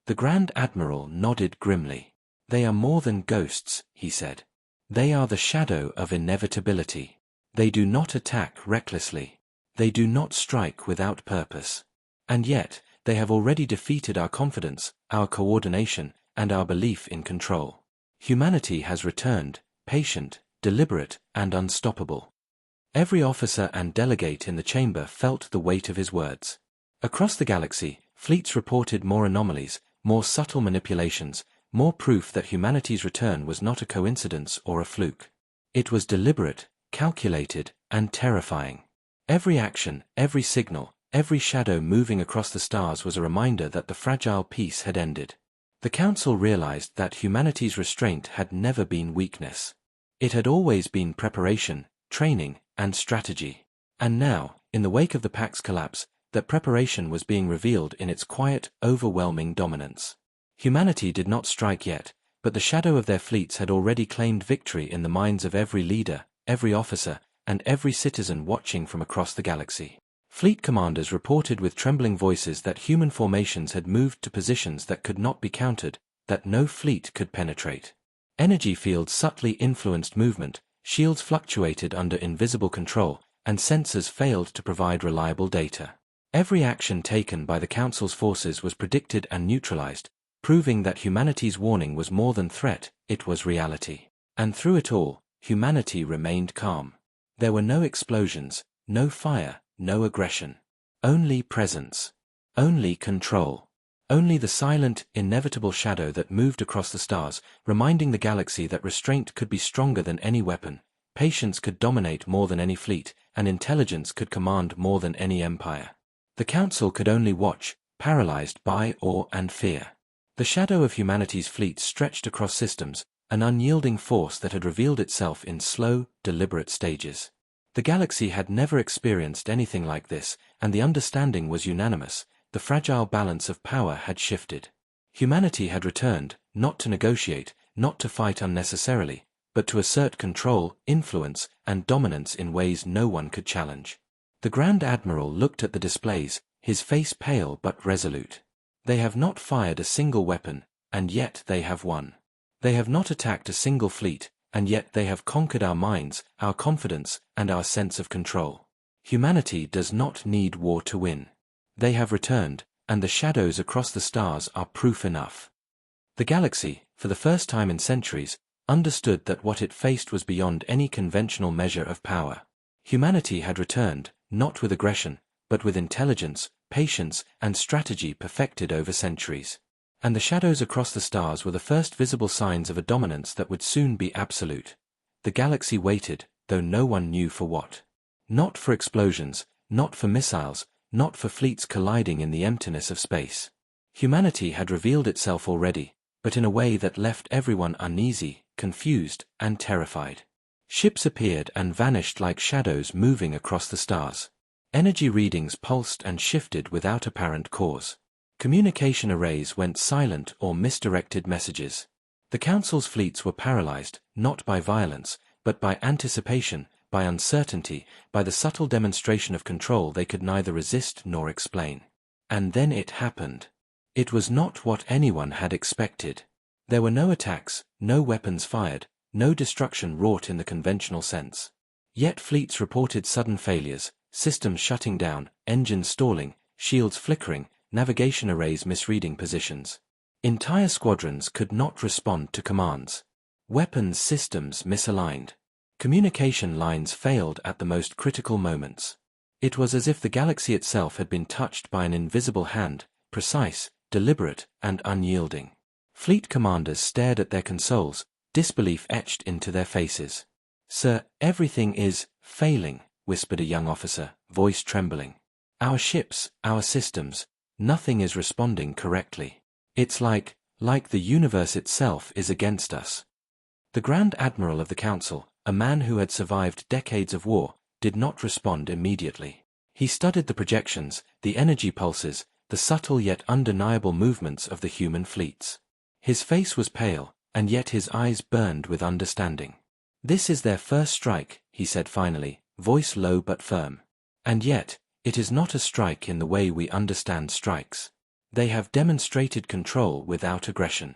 The Grand Admiral nodded grimly. "They are more than ghosts," he said. "They are the shadow of inevitability. They do not attack recklessly. They do not strike without purpose. And yet, they have already defeated our confidence, our coordination, and our belief in control. Humanity has returned, patient, deliberate, and unstoppable." Every officer and delegate in the chamber felt the weight of his words. Across the galaxy, fleets reported more anomalies, more subtle manipulations, more proof that humanity's return was not a coincidence or a fluke. It was deliberate, calculated, and terrifying. Every action, every signal, every shadow moving across the stars was a reminder that the fragile peace had ended. The Council realized that humanity's restraint had never been weakness. It had always been preparation, training, and strategy. And now, in the wake of the Pact's collapse, that preparation was being revealed in its quiet, overwhelming dominance. Humanity did not strike yet, but the shadow of their fleets had already claimed victory in the minds of every leader, every officer, and every citizen watching from across the galaxy. Fleet commanders reported with trembling voices that human formations had moved to positions that could not be countered, that no fleet could penetrate. Energy fields subtly influenced movement, shields fluctuated under invisible control, and sensors failed to provide reliable data. Every action taken by the Council's forces was predicted and neutralized, proving that humanity's warning was more than threat, it was reality. And through it all, humanity remained calm. There were no explosions, no fire, no aggression. Only presence. Only control. Only the silent, inevitable shadow that moved across the stars, reminding the galaxy that restraint could be stronger than any weapon, patience could dominate more than any fleet, and intelligence could command more than any empire. The Council could only watch, paralyzed by awe and fear. The shadow of humanity's fleet stretched across systems, an unyielding force that had revealed itself in slow, deliberate stages. The galaxy had never experienced anything like this, and the understanding was unanimous. The fragile balance of power had shifted. Humanity had returned, not to negotiate, not to fight unnecessarily, but to assert control, influence, and dominance in ways no one could challenge. The Grand Admiral looked at the displays, his face pale but resolute. "They have not fired a single weapon, and yet they have won. They have not attacked a single fleet, and yet they have conquered our minds, our confidence, and our sense of control. Humanity does not need war to win. They have returned, and the shadows across the stars are proof enough." The galaxy, for the first time in centuries, understood that what it faced was beyond any conventional measure of power. Humanity had returned, not with aggression, but with intelligence, patience, and strategy perfected over centuries. And the shadows across the stars were the first visible signs of a dominance that would soon be absolute. The galaxy waited, though no one knew for what. Not for explosions, not for missiles, not for fleets colliding in the emptiness of space. Humanity had revealed itself already, but in a way that left everyone uneasy, confused, and terrified. Ships appeared and vanished like shadows moving across the stars. Energy readings pulsed and shifted without apparent cause. Communication arrays went silent or misdirected messages. The Council's fleets were paralyzed, not by violence, but by anticipation, by uncertainty, by the subtle demonstration of control they could neither resist nor explain. And then it happened. It was not what anyone had expected. There were no attacks, no weapons fired, no destruction wrought in the conventional sense. Yet fleets reported sudden failures, systems shutting down, engines stalling, shields flickering, navigation arrays misreading positions. Entire squadrons could not respond to commands. Weapons systems misaligned. Communication lines failed at the most critical moments. It was as if the galaxy itself had been touched by an invisible hand, precise, deliberate, and unyielding. Fleet commanders stared at their consoles, disbelief etched into their faces. "Sir, everything is failing," whispered a young officer, voice trembling. "Our ships, our systems, nothing is responding correctly. It's like the universe itself is against us." The Grand Admiral of the Council, a man who had survived decades of war, did not respond immediately. He studied the projections, the energy pulses, the subtle yet undeniable movements of the human fleets. His face was pale, and yet his eyes burned with understanding. "This is their first strike," he said finally, voice low but firm. "And yet, it is not a strike in the way we understand strikes. They have demonstrated control without aggression.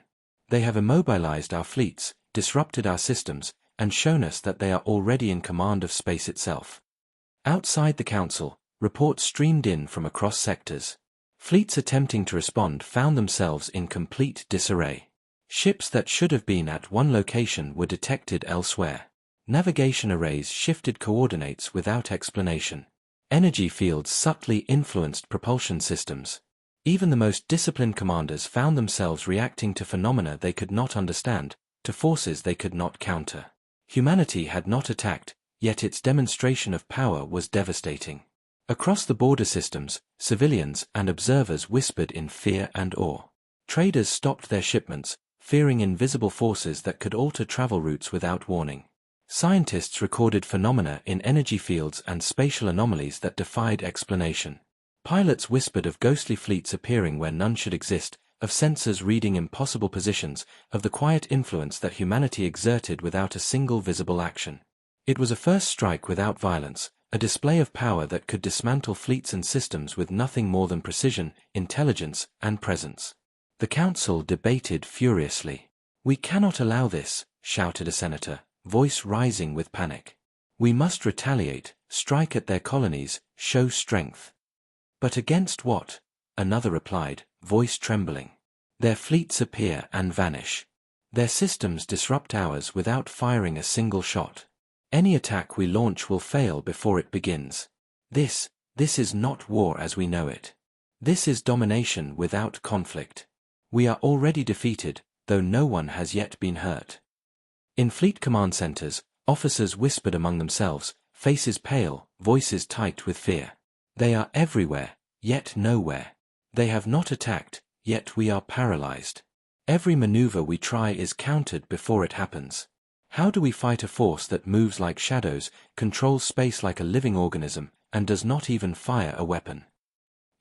They have immobilized our fleets, disrupted our systems, and shown us that they are already in command of space itself." Outside the Council, reports streamed in from across sectors. Fleets attempting to respond found themselves in complete disarray. Ships that should have been at one location were detected elsewhere. Navigation arrays shifted coordinates without explanation. Energy fields subtly influenced propulsion systems. Even the most disciplined commanders found themselves reacting to phenomena they could not understand, to forces they could not counter. Humanity had not attacked, yet its demonstration of power was devastating. Across the border systems, civilians and observers whispered in fear and awe. Traders stopped their shipments, fearing invisible forces that could alter travel routes without warning. Scientists recorded phenomena in energy fields and spatial anomalies that defied explanation. Pilots whispered of ghostly fleets appearing where none should exist, of sensors reading impossible positions, of the quiet influence that humanity exerted without a single visible action. It was a first strike without violence, a display of power that could dismantle fleets and systems with nothing more than precision, intelligence, and presence. The Council debated furiously. "We cannot allow this," shouted a senator, voice rising with panic. "We must retaliate, strike at their colonies, show strength." "But against what?" another replied, voice trembling. "Their fleets appear and vanish. Their systems disrupt ours without firing a single shot. Any attack we launch will fail before it begins. This is not war as we know it. This is domination without conflict. We are already defeated, though no one has yet been hurt." In fleet command centers, officers whispered among themselves, faces pale, voices tight with fear. "They are everywhere, yet nowhere. They have not attacked, yet we are paralyzed. Every maneuver we try is countered before it happens. How do we fight a force that moves like shadows, controls space like a living organism, and does not even fire a weapon?"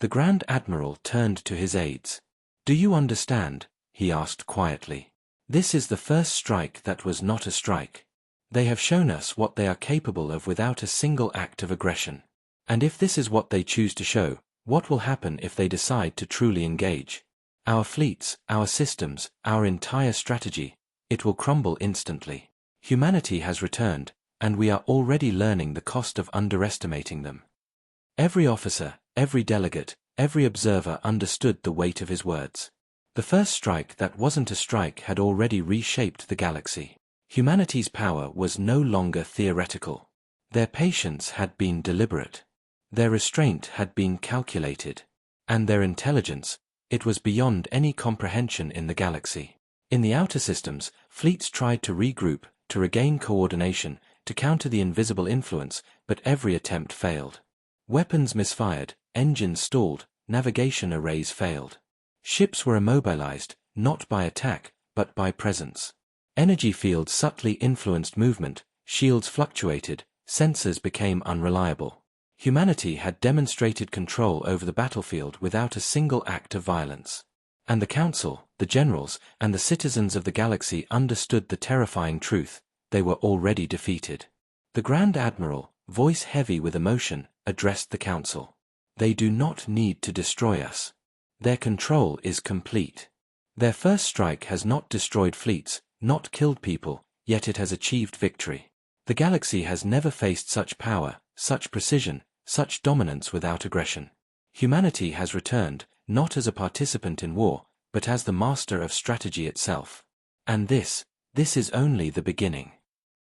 The Grand Admiral turned to his aides. "Do you understand?" he asked quietly. "This is the first strike that was not a strike. They have shown us what they are capable of without a single act of aggression. And if this is what they choose to show, what will happen if they decide to truly engage? Our fleets, our systems, our entire strategy, it will crumble instantly. Humanity has returned, and we are already learning the cost of underestimating them." Every officer, every delegate, every observer understood the weight of his words. The first strike that wasn't a strike had already reshaped the galaxy. Humanity's power was no longer theoretical. Their patience had been deliberate. Their restraint had been calculated. And their intelligence, it was beyond any comprehension in the galaxy. In the outer systems, fleets tried to regroup, to regain coordination, to counter the invisible influence, but every attempt failed. Weapons misfired, engines stalled, navigation arrays failed. Ships were immobilized, not by attack, but by presence. Energy fields subtly influenced movement, shields fluctuated, sensors became unreliable. Humanity had demonstrated control over the battlefield without a single act of violence. And the Council, the generals, and the citizens of the galaxy understood the terrifying truth: they were already defeated. The Grand Admiral, voice heavy with emotion, addressed the Council. "They do not need to destroy us. Their control is complete. Their first strike has not destroyed fleets, not killed people, yet it has achieved victory. The galaxy has never faced such power, such precision, such dominance without aggression. Humanity has returned, not as a participant in war, but as the master of strategy itself. And this is only the beginning."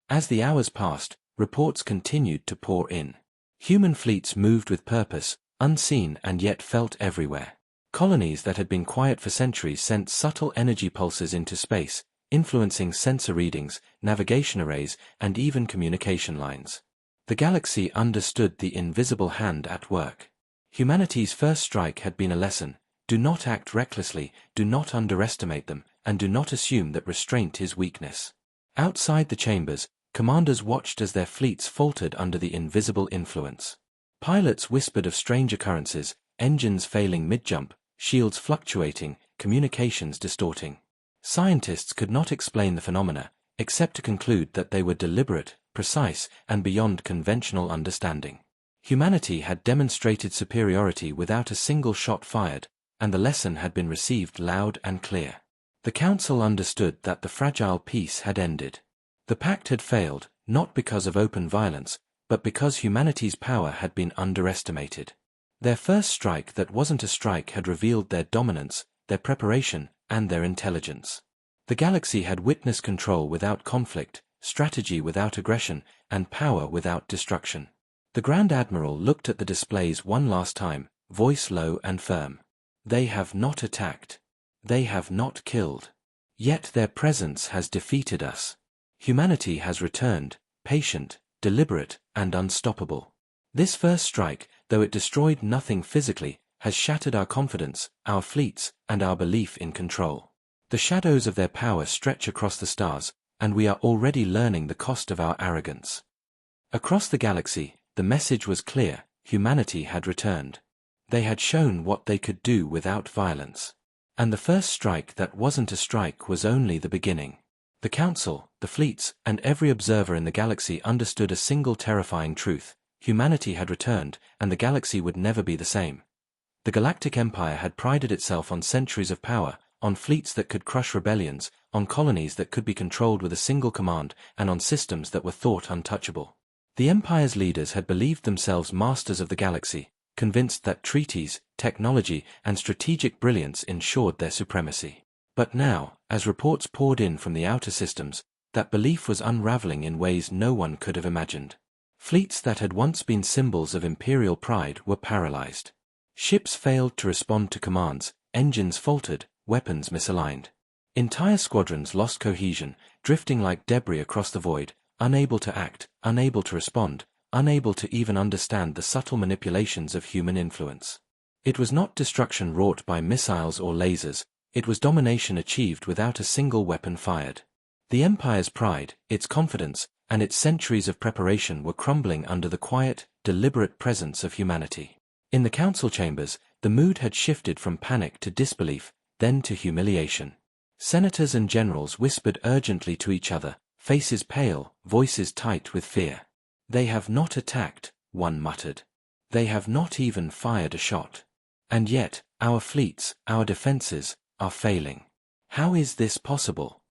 As the hours passed, reports continued to pour in. Human fleets moved with purpose, unseen and yet felt everywhere. Colonies that had been quiet for centuries sent subtle energy pulses into space, influencing sensor readings, navigation arrays, and even communication lines. The galaxy understood the invisible hand at work. Humanity's first strike had been a lesson: do not act recklessly, do not underestimate them, and do not assume that restraint is weakness. Outside the chambers, commanders watched as their fleets faltered under the invisible influence. Pilots whispered of strange occurrences, engines failing mid-jump, shields fluctuating, communications distorting. Scientists could not explain the phenomena, except to conclude that they were deliberate, precise, and beyond conventional understanding. Humanity had demonstrated superiority without a single shot fired, and the lesson had been received loud and clear. The Council understood that the fragile peace had ended. The Pact had failed, not because of open violence, but because humanity's power had been underestimated. Their first strike that wasn't a strike had revealed their dominance, their preparation, and their intelligence. The galaxy had witnessed control without conflict, strategy without aggression, and power without destruction. The Grand Admiral looked at the displays one last time, voice low and firm. They have not attacked. They have not killed. Yet their presence has defeated us. Humanity has returned, patient, deliberate, and unstoppable. This first strike, though it destroyed nothing physically, has shattered our confidence, our fleets, and our belief in control. The shadows of their power stretch across the stars, and we are already learning the cost of our arrogance. Across the galaxy, the message was clear: humanity had returned. They had shown what they could do without violence. And the first strike that wasn't a strike was only the beginning. The Council, the fleets, and every observer in the galaxy understood a single terrifying truth: humanity had returned, and the galaxy would never be the same. The Galactic Empire had prided itself on centuries of power, on fleets that could crush rebellions, on colonies that could be controlled with a single command, and on systems that were thought untouchable. The Empire's leaders had believed themselves masters of the galaxy, convinced that treaties, technology, and strategic brilliance ensured their supremacy. But now, as reports poured in from the outer systems, that belief was unraveling in ways no one could have imagined. Fleets that had once been symbols of imperial pride were paralyzed. Ships failed to respond to commands, engines faltered, weapons misaligned. Entire squadrons lost cohesion, drifting like debris across the void, unable to act, unable to respond, unable to even understand the subtle manipulations of human influence. It was not destruction wrought by missiles or lasers, it was domination achieved without a single weapon fired. The Empire's pride, its confidence, and its centuries of preparation were crumbling under the quiet, deliberate presence of humanity. In the council chambers, the mood had shifted from panic to disbelief, then to humiliation. Senators and generals whispered urgently to each other, faces pale, voices tight with fear. "They have not attacked," one muttered. "They have not even fired a shot. And yet, our fleets, our defenses, are failing. How is this possible?"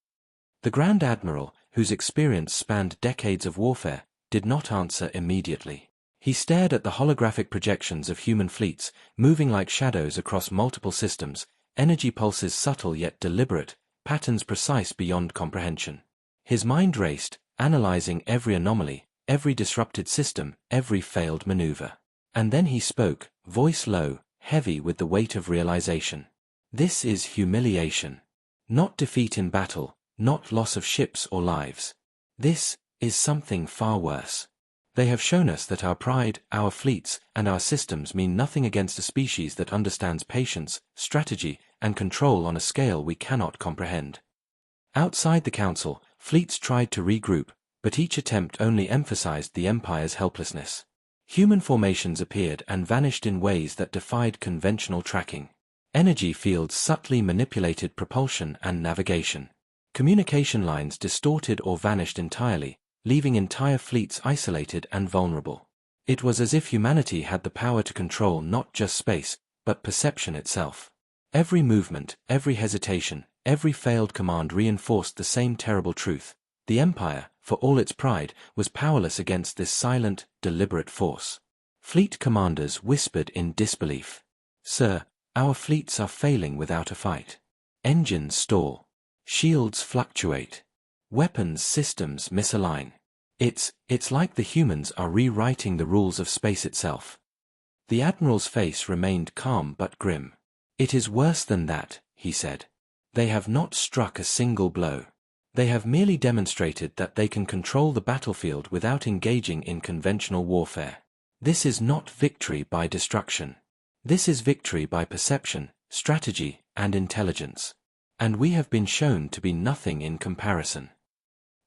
The Grand Admiral, whose experience spanned decades of warfare, did not answer immediately. He stared at the holographic projections of human fleets, moving like shadows across multiple systems, energy pulses subtle yet deliberate, patterns precise beyond comprehension. His mind raced, analyzing every anomaly, every disrupted system, every failed maneuver. And then he spoke, voice low, heavy with the weight of realization. "This is humiliation. Not defeat in battle, not loss of ships or lives. This is something far worse. They have shown us that our pride, our fleets, and our systems mean nothing against a species that understands patience, strategy, and control on a scale we cannot comprehend." Outside the council, fleets tried to regroup, but each attempt only emphasized the Empire's helplessness. Human formations appeared and vanished in ways that defied conventional tracking. Energy fields subtly manipulated propulsion and navigation. Communication lines distorted or vanished entirely, leaving entire fleets isolated and vulnerable. It was as if humanity had the power to control not just space, but perception itself. Every movement, every hesitation, every failed command reinforced the same terrible truth: the Empire, for all its pride, was powerless against this silent, deliberate force. Fleet commanders whispered in disbelief. "Sir, our fleets are failing without a fight. Engines stall. Shields fluctuate. Weapons systems misalign. It's like the humans are rewriting the rules of space itself." The Admiral's face remained calm but grim. "It is worse than that," he said. "They have not struck a single blow. They have merely demonstrated that they can control the battlefield without engaging in conventional warfare. This is not victory by destruction. This is victory by perception, strategy, and intelligence. And we have been shown to be nothing in comparison."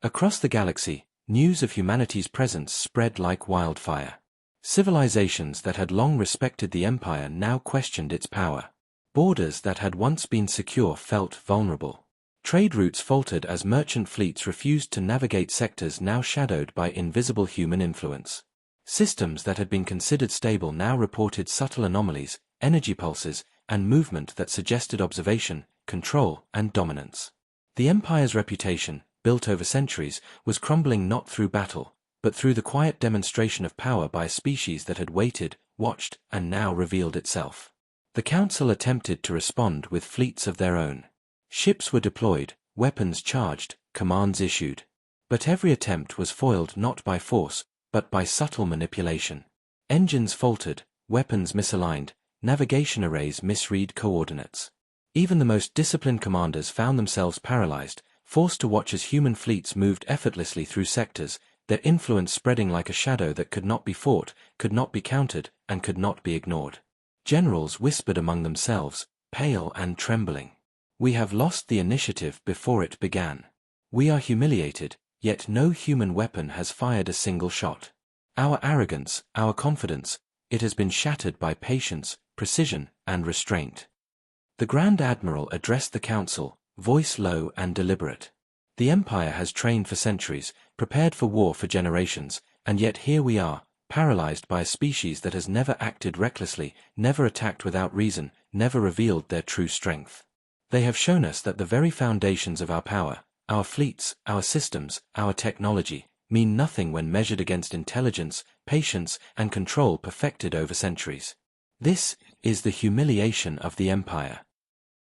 Across the galaxy, news of humanity's presence spread like wildfire. Civilizations that had long respected the Empire now questioned its power. Borders that had once been secure felt vulnerable. Trade routes faltered as merchant fleets refused to navigate sectors now shadowed by invisible human influence. Systems that had been considered stable now reported subtle anomalies, energy pulses, and movement that suggested observation, control, and dominance. The Empire's reputation, built over centuries, was crumbling not through battle, but through the quiet demonstration of power by a species that had waited, watched, and now revealed itself. The Council attempted to respond with fleets of their own. Ships were deployed, weapons charged, commands issued. But every attempt was foiled not by force, but by subtle manipulation. Engines faltered, weapons misaligned, navigation arrays misread coordinates. Even the most disciplined commanders found themselves paralyzed, forced to watch as human fleets moved effortlessly through sectors, their influence spreading like a shadow that could not be fought, could not be countered, and could not be ignored. Generals whispered among themselves, pale and trembling. "We have lost the initiative before it began. We are humiliated, yet no human weapon has fired a single shot. Our arrogance, our confidence, it has been shattered by patience, precision, and restraint." The Grand Admiral addressed the Council, voice low and deliberate. "The Empire has trained for centuries, prepared for war for generations, and yet here we are, paralyzed by a species that has never acted recklessly, never attacked without reason, never revealed their true strength. They have shown us that the very foundations of our power, our fleets, our systems, our technology, mean nothing when measured against intelligence, patience, and control perfected over centuries. This is the humiliation of the Empire."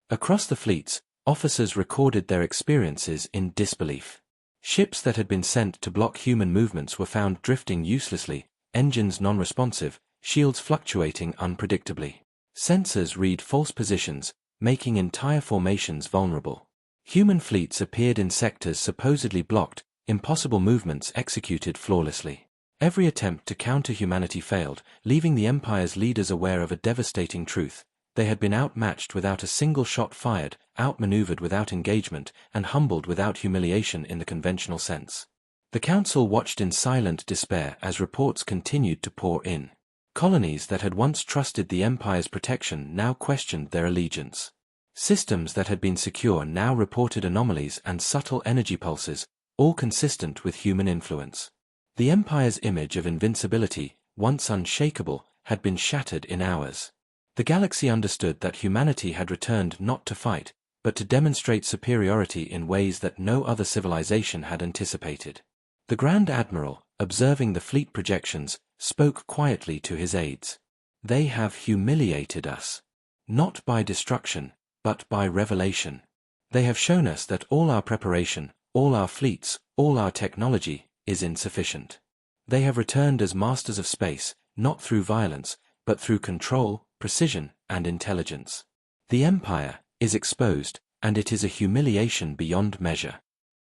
Across the fleets, officers recorded their experiences in disbelief. Ships that had been sent to block human movements were found drifting uselessly, engines non-responsive, shields fluctuating unpredictably. Sensors read false positions, making entire formations vulnerable. Human fleets appeared in sectors supposedly blocked, impossible movements executed flawlessly. Every attempt to counter humanity failed, leaving the Empire's leaders aware of a devastating truth. They had been outmatched without a single shot fired, outmaneuvered without engagement, and humbled without humiliation in the conventional sense. The Council watched in silent despair as reports continued to pour in. Colonies that had once trusted the Empire's protection now questioned their allegiance. Systems that had been secure now reported anomalies and subtle energy pulses, all consistent with human influence. The Empire's image of invincibility, once unshakable, had been shattered in hours. The galaxy understood that humanity had returned not to fight, but to demonstrate superiority in ways that no other civilization had anticipated. The Grand Admiral, observing the fleet projections, spoke quietly to his aides. "They have humiliated us. Not by destruction, but by revelation. They have shown us that all our preparation, all our fleets, all our technology, is insufficient. They have returned as masters of space, not through violence, but through control, precision, and intelligence. The Empire is exposed, and it is a humiliation beyond measure."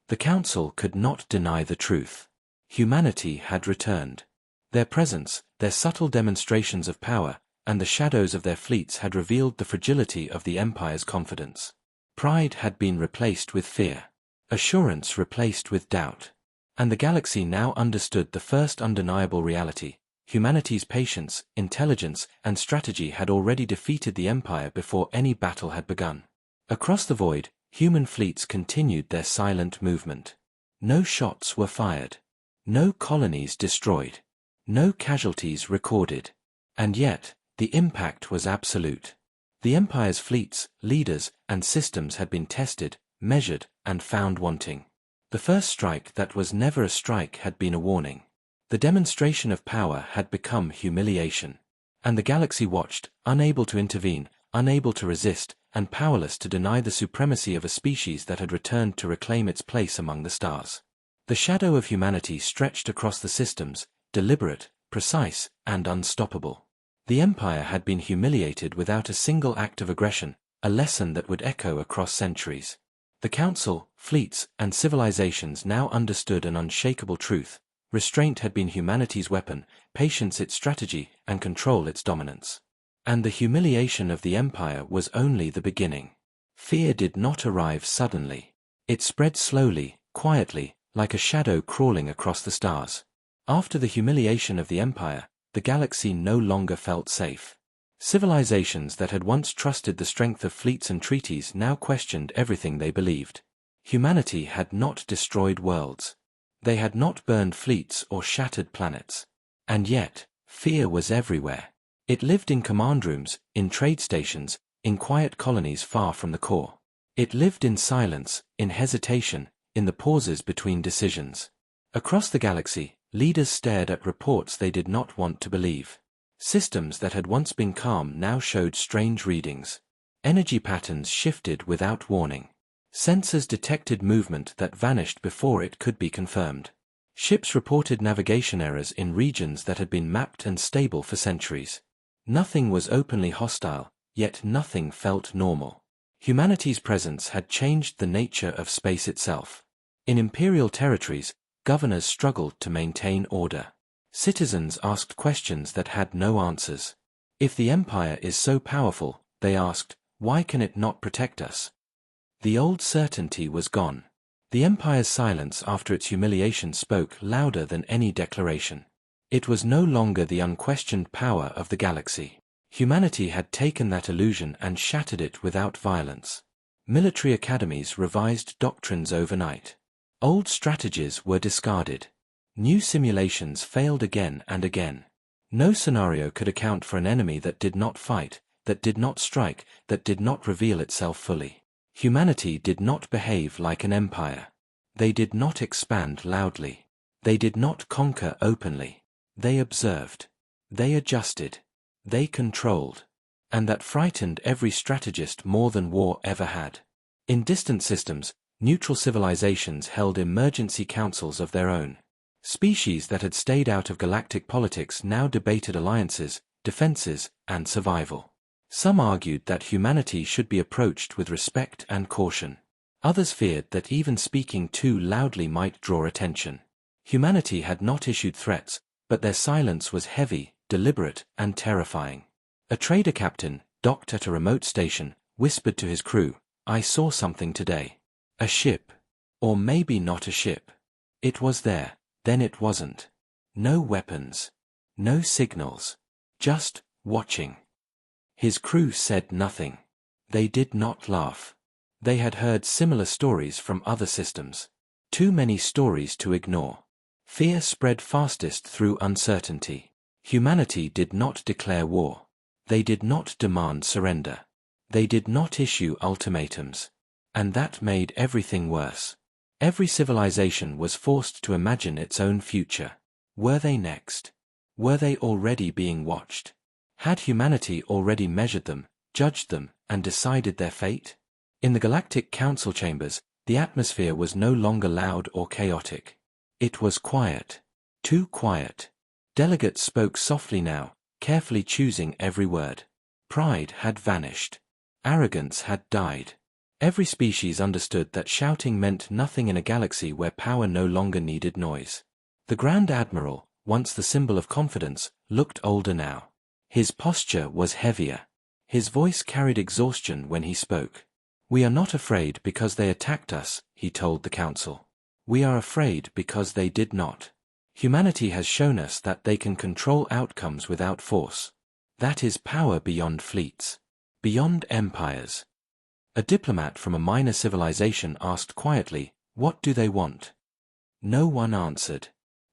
The Council could not deny the truth. Humanity had returned. Their presence, their subtle demonstrations of power, and the shadows of their fleets had revealed the fragility of the Empire's confidence. Pride had been replaced with fear. Assurance replaced with doubt. And the galaxy now understood the first undeniable reality. Humanity's patience, intelligence, and strategy had already defeated the Empire before any battle had begun. Across the void, human fleets continued their silent movement. No shots were fired. No colonies destroyed. No casualties recorded. And yet, the impact was absolute. The Empire's fleets, leaders, and systems had been tested, measured, and found wanting. The first strike that was never a strike had been a warning. The demonstration of power had become humiliation. And the galaxy watched, unable to intervene, unable to resist, and powerless to deny the supremacy of a species that had returned to reclaim its place among the stars. The shadow of humanity stretched across the systems, deliberate, precise, and unstoppable. The Empire had been humiliated without a single act of aggression, a lesson that would echo across centuries. The Council, fleets, and civilizations now understood an unshakable truth. Restraint had been humanity's weapon, patience its strategy, and control its dominance. And the humiliation of the Empire was only the beginning. Fear did not arrive suddenly. It spread slowly, quietly, like a shadow crawling across the stars. After the humiliation of the Empire, the the galaxy no longer felt safe. Civilizations that had once trusted the strength of fleets and treaties now questioned everything they believed. Humanity had not destroyed worlds. They had not burned fleets or shattered planets. And yet, fear was everywhere. It lived in command rooms, in trade stations, in quiet colonies far from the core. It lived in silence, in hesitation, in the pauses between decisions. Across the galaxy, leaders stared at reports they did not want to believe. Systems that had once been calm now showed strange readings. Energy patterns shifted without warning. Sensors detected movement that vanished before it could be confirmed. Ships reported navigation errors in regions that had been mapped and stable for centuries. Nothing was openly hostile, yet nothing felt normal. Humanity's presence had changed the nature of space itself. In imperial territories, governors struggled to maintain order. Citizens asked questions that had no answers. If the empire is so powerful, they asked, why can it not protect us? The old certainty was gone. The empire's silence after its humiliation spoke louder than any declaration. It was no longer the unquestioned power of the galaxy. Humanity had taken that illusion and shattered it without violence. Military academies revised doctrines overnight. Old strategies were discarded. New simulations failed again and again. No scenario could account for an enemy that did not fight, that did not strike, that did not reveal itself fully. Humanity did not behave like an empire. They did not expand loudly. They did not conquer openly. They observed. They adjusted. They controlled. And that frightened every strategist more than war ever had. In distant systems, neutral civilizations held emergency councils of their own. Species that had stayed out of galactic politics now debated alliances, defenses, and survival. Some argued that humanity should be approached with respect and caution. Others feared that even speaking too loudly might draw attention. Humanity had not issued threats, but their silence was heavy, deliberate, and terrifying. A trader captain, docked at a remote station, whispered to his crew, "I saw something today. A ship. Or maybe not a ship. It was there, then it wasn't. No weapons. No signals. Just watching." His crew said nothing. They did not laugh. They had heard similar stories from other systems. Too many stories to ignore. Fear spread fastest through uncertainty. Humanity did not declare war. They did not demand surrender. They did not issue ultimatums. And that made everything worse. Every civilization was forced to imagine its own future. Were they next? Were they already being watched? Had humanity already measured them, judged them, and decided their fate? In the Galactic Council chambers, the atmosphere was no longer loud or chaotic. It was quiet. Too quiet. Delegates spoke softly now, carefully choosing every word. Pride had vanished. Arrogance had died. Every species understood that shouting meant nothing in a galaxy where power no longer needed noise. The Grand Admiral, once the symbol of confidence, looked older now. His posture was heavier. His voice carried exhaustion when he spoke. "We are not afraid because they attacked us," he told the council. "We are afraid because they did not. Humanity has shown us that they can control outcomes without force. That is power beyond fleets. Beyond empires." A diplomat from a minor civilization asked quietly, "What do they want?" No one answered.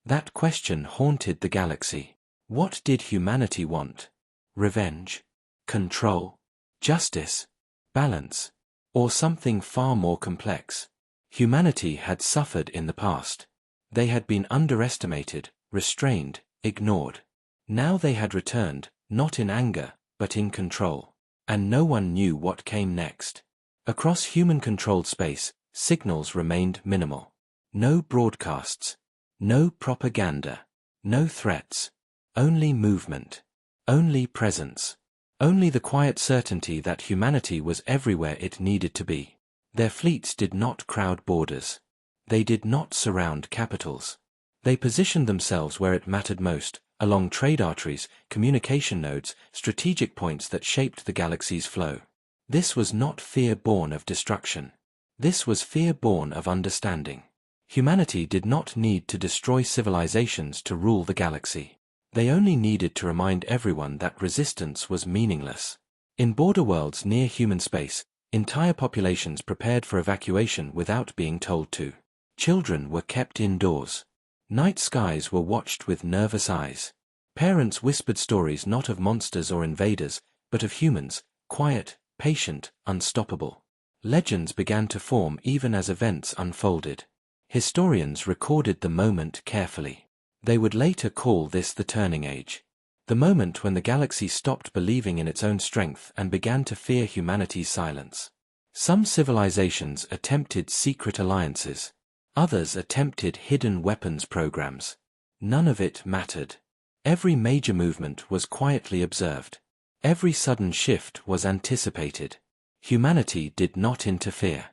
That question haunted the galaxy. What did humanity want? Revenge? Control? Justice? Balance? Or something far more complex? Humanity had suffered in the past. They had been underestimated, restrained, ignored. Now they had returned, not in anger, but in control. And no one knew what came next. Across human-controlled space, signals remained minimal. No broadcasts. No propaganda. No threats. Only movement. Only presence. Only the quiet certainty that humanity was everywhere it needed to be. Their fleets did not crowd borders. They did not surround capitals. They positioned themselves where it mattered most, along trade arteries, communication nodes, strategic points that shaped the galaxy's flow. This was not fear born of destruction. This was fear born of understanding. Humanity did not need to destroy civilizations to rule the galaxy. They only needed to remind everyone that resistance was meaningless. In border worlds near human space, entire populations prepared for evacuation without being told to. Children were kept indoors. Night skies were watched with nervous eyes. Parents whispered stories not of monsters or invaders, but of humans, quiet, patient, unstoppable. Legends began to form even as events unfolded. Historians recorded the moment carefully. They would later call this the turning age. The moment when the galaxy stopped believing in its own strength and began to fear humanity's silence. Some civilizations attempted secret alliances. Others attempted hidden weapons programs. None of it mattered. Every major movement was quietly observed. Every sudden shift was anticipated. Humanity did not interfere.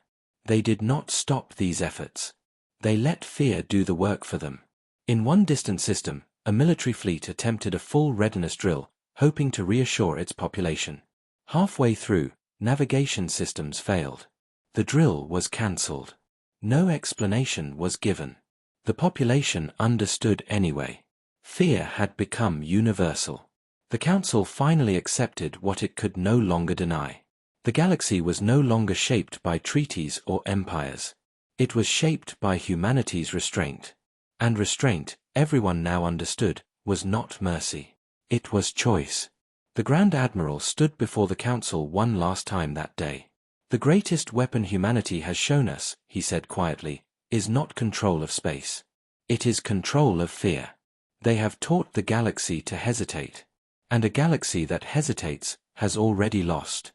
They did not stop these efforts. They let fear do the work for them. In one distant system, a military fleet attempted a full readiness drill, hoping to reassure its population. Halfway through, navigation systems failed. The drill was cancelled. No explanation was given. The population understood anyway. Fear had become universal. The Council finally accepted what it could no longer deny. The galaxy was no longer shaped by treaties or empires. It was shaped by humanity's restraint. And restraint, everyone now understood, was not mercy. It was choice. The Grand Admiral stood before the Council one last time that day. The greatest weapon humanity has shown us, he said quietly, is not control of space. It is control of fear. They have taught the galaxy to hesitate. And a galaxy that hesitates has already lost.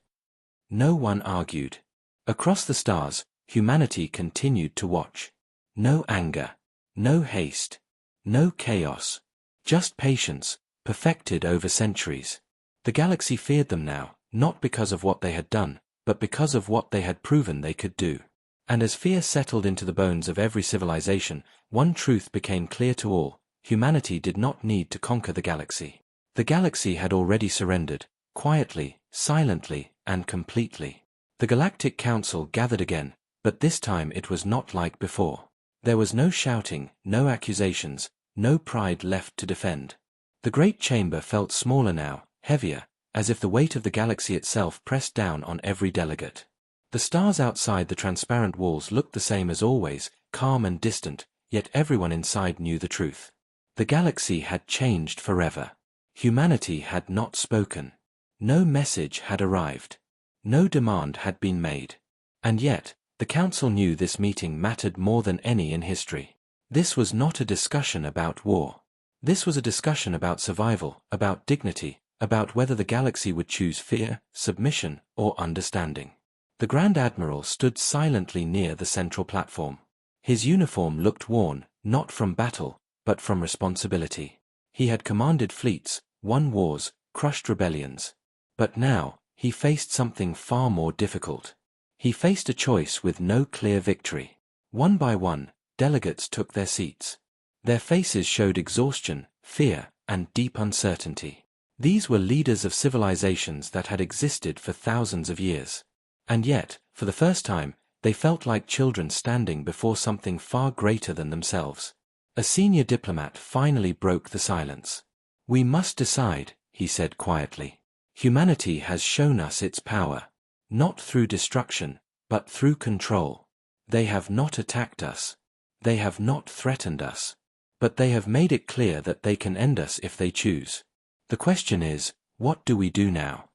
No one argued. Across the stars, humanity continued to watch. No anger. No haste. No chaos. Just patience, perfected over centuries. The galaxy feared them now, not because of what they had done, but because of what they had proven they could do. And as fear settled into the bones of every civilization, one truth became clear to all: humanity did not need to conquer the galaxy. The galaxy had already surrendered, quietly, silently, and completely. The Galactic Council gathered again, but this time it was not like before. There was no shouting, no accusations, no pride left to defend. The great chamber felt smaller now, heavier, as if the weight of the galaxy itself pressed down on every delegate. The stars outside the transparent walls looked the same as always, calm and distant, yet everyone inside knew the truth. The galaxy had changed forever. Humanity had not spoken. No message had arrived. No demand had been made. And yet, the Council knew this meeting mattered more than any in history. This was not a discussion about war. This was a discussion about survival, about dignity, about whether the galaxy would choose fear, submission, or understanding. The Grand Admiral stood silently near the central platform. His uniform looked worn, not from battle, but from responsibility. He had commanded fleets, won wars, crushed rebellions. But now, he faced something far more difficult. He faced a choice with no clear victory. One by one, delegates took their seats. Their faces showed exhaustion, fear, and deep uncertainty. These were leaders of civilizations that had existed for thousands of years. And yet, for the first time, they felt like children standing before something far greater than themselves. A senior diplomat finally broke the silence. "We must decide," he said quietly. "Humanity has shown us its power. Not through destruction, but through control. They have not attacked us. They have not threatened us. But they have made it clear that they can end us if they choose. The question is, what do we do now?"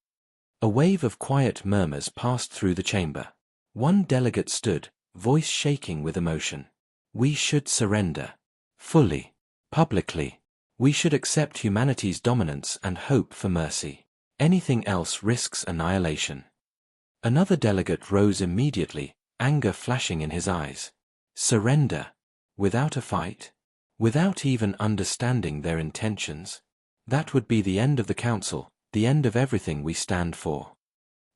A wave of quiet murmurs passed through the chamber. One delegate stood, voice shaking with emotion. "We should surrender. Fully. Publicly. We should accept humanity's dominance and hope for mercy. Anything else risks annihilation." Another delegate rose immediately, anger flashing in his eyes. Surrender? Without a fight? Without even understanding their intentions? That would be the end of the Council, the end of everything we stand for.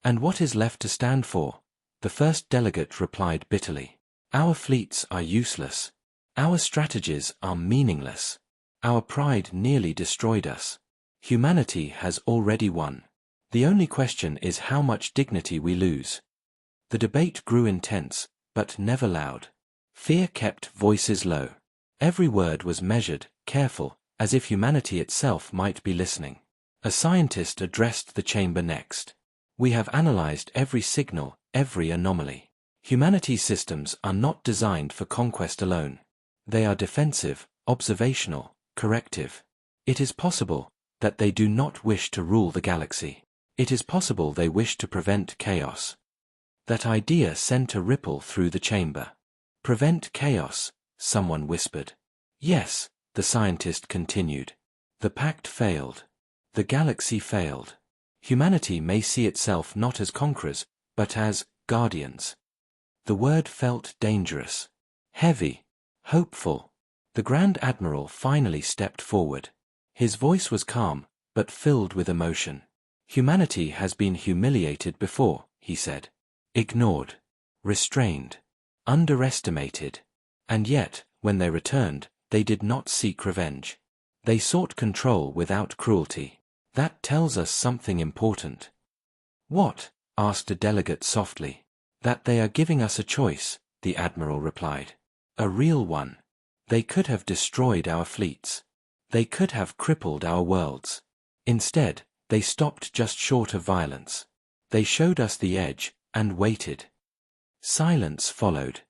"And what is left to stand for?" the first delegate replied bitterly. "Our fleets are useless. Our strategies are meaningless. Our pride nearly destroyed us. Humanity has already won. The only question is how much dignity we lose." The debate grew intense, but never loud. Fear kept voices low. Every word was measured, careful, as if humanity itself might be listening. A scientist addressed the chamber next. We have analyzed every signal, every anomaly. Humanity's systems are not designed for conquest alone. They are defensive, observational, corrective. It is possible that they do not wish to rule the galaxy. It is possible they wish to prevent chaos. That idea sent a ripple through the chamber. Prevent chaos, someone whispered. Yes, the scientist continued. The Pact failed. The galaxy failed. Humanity may see itself not as conquerors, but as guardians. The word felt dangerous, heavy, hopeful. The Grand Admiral finally stepped forward. His voice was calm, but filled with emotion. Humanity has been humiliated before, he said. Ignored, restrained, underestimated. And yet, when they returned, they did not seek revenge. They sought control without cruelty. That tells us something important. What? Asked a delegate softly. That they are giving us a choice, the Admiral replied. A real one. They could have destroyed our fleets. They could have crippled our worlds. Instead, they stopped just short of violence. They showed us the edge, and waited. Silence followed.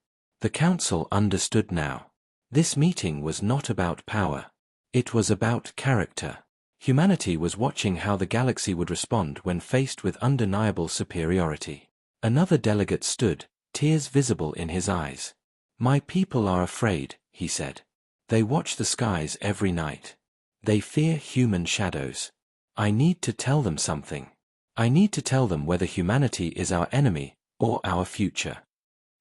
The Council understood now. This meeting was not about power. It was about character. Humanity was watching how the galaxy would respond when faced with undeniable superiority. Another delegate stood, tears visible in his eyes. My people are afraid, he said. They watch the skies every night. They fear human shadows. I need to tell them something. I need to tell them whether humanity is our enemy or our future.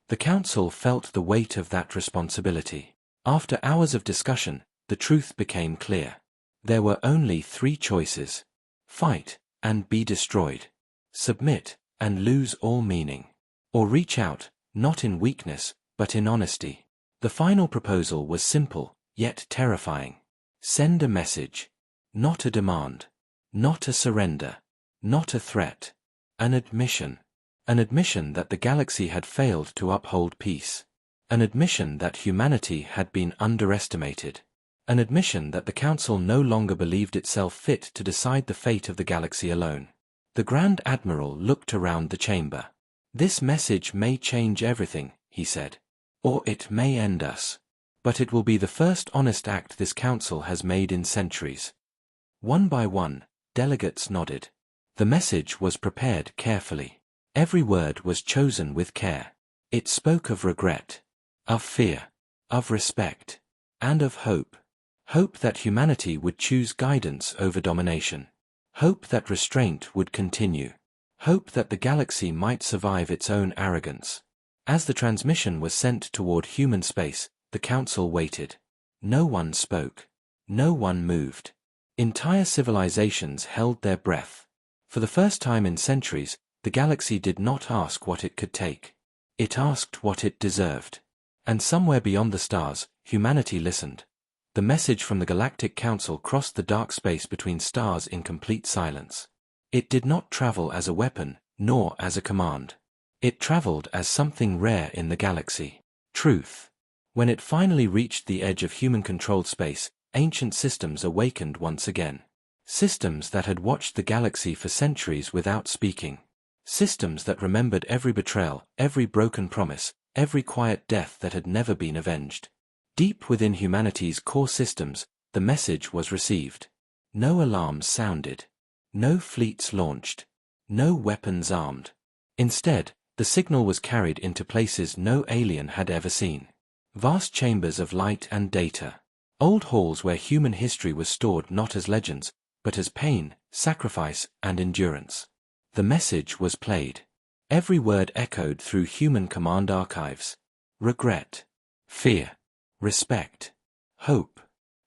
The Council felt the weight of that responsibility. After hours of discussion, the truth became clear. There were only 3 choices. Fight, and be destroyed. Submit, and lose all meaning. Or reach out, not in weakness, but in honesty. The final proposal was simple, yet terrifying. Send a message. Not a demand. Not a surrender. Not a threat. An admission. An admission that the galaxy had failed to uphold peace. An admission that humanity had been underestimated. An admission that the Council no longer believed itself fit to decide the fate of the galaxy alone. The Grand Admiral looked around the chamber. This message may change everything, he said. Or it may end us. But it will be the first honest act this Council has made in centuries. One by one, delegates nodded. The message was prepared carefully. Every word was chosen with care. It spoke of regret, of fear, of respect, and of hope. Hope that humanity would choose guidance over domination. Hope that restraint would continue. Hope that the galaxy might survive its own arrogance. As the transmission was sent toward human space, the Council waited. No one spoke. No one moved. Entire civilizations held their breath. For the first time in centuries, the galaxy did not ask what it could take. It asked what it deserved. And somewhere beyond the stars, humanity listened. The message from the Galactic Council crossed the dark space between stars in complete silence. It did not travel as a weapon, nor as a command. It traveled as something rare in the galaxy. Truth. When it finally reached the edge of human-controlled space, ancient systems awakened once again. Systems that had watched the galaxy for centuries without speaking. Systems that remembered every betrayal, every broken promise, every quiet death that had never been avenged. Deep within humanity's core systems, the message was received. No alarms sounded. No fleets launched. No weapons armed. Instead, the signal was carried into places no alien had ever seen. Vast chambers of light and data. Old halls where human history was stored not as legends, but as pain, sacrifice, and endurance. The message was played. Every word echoed through human command archives. Regret. Fear. Respect. Hope.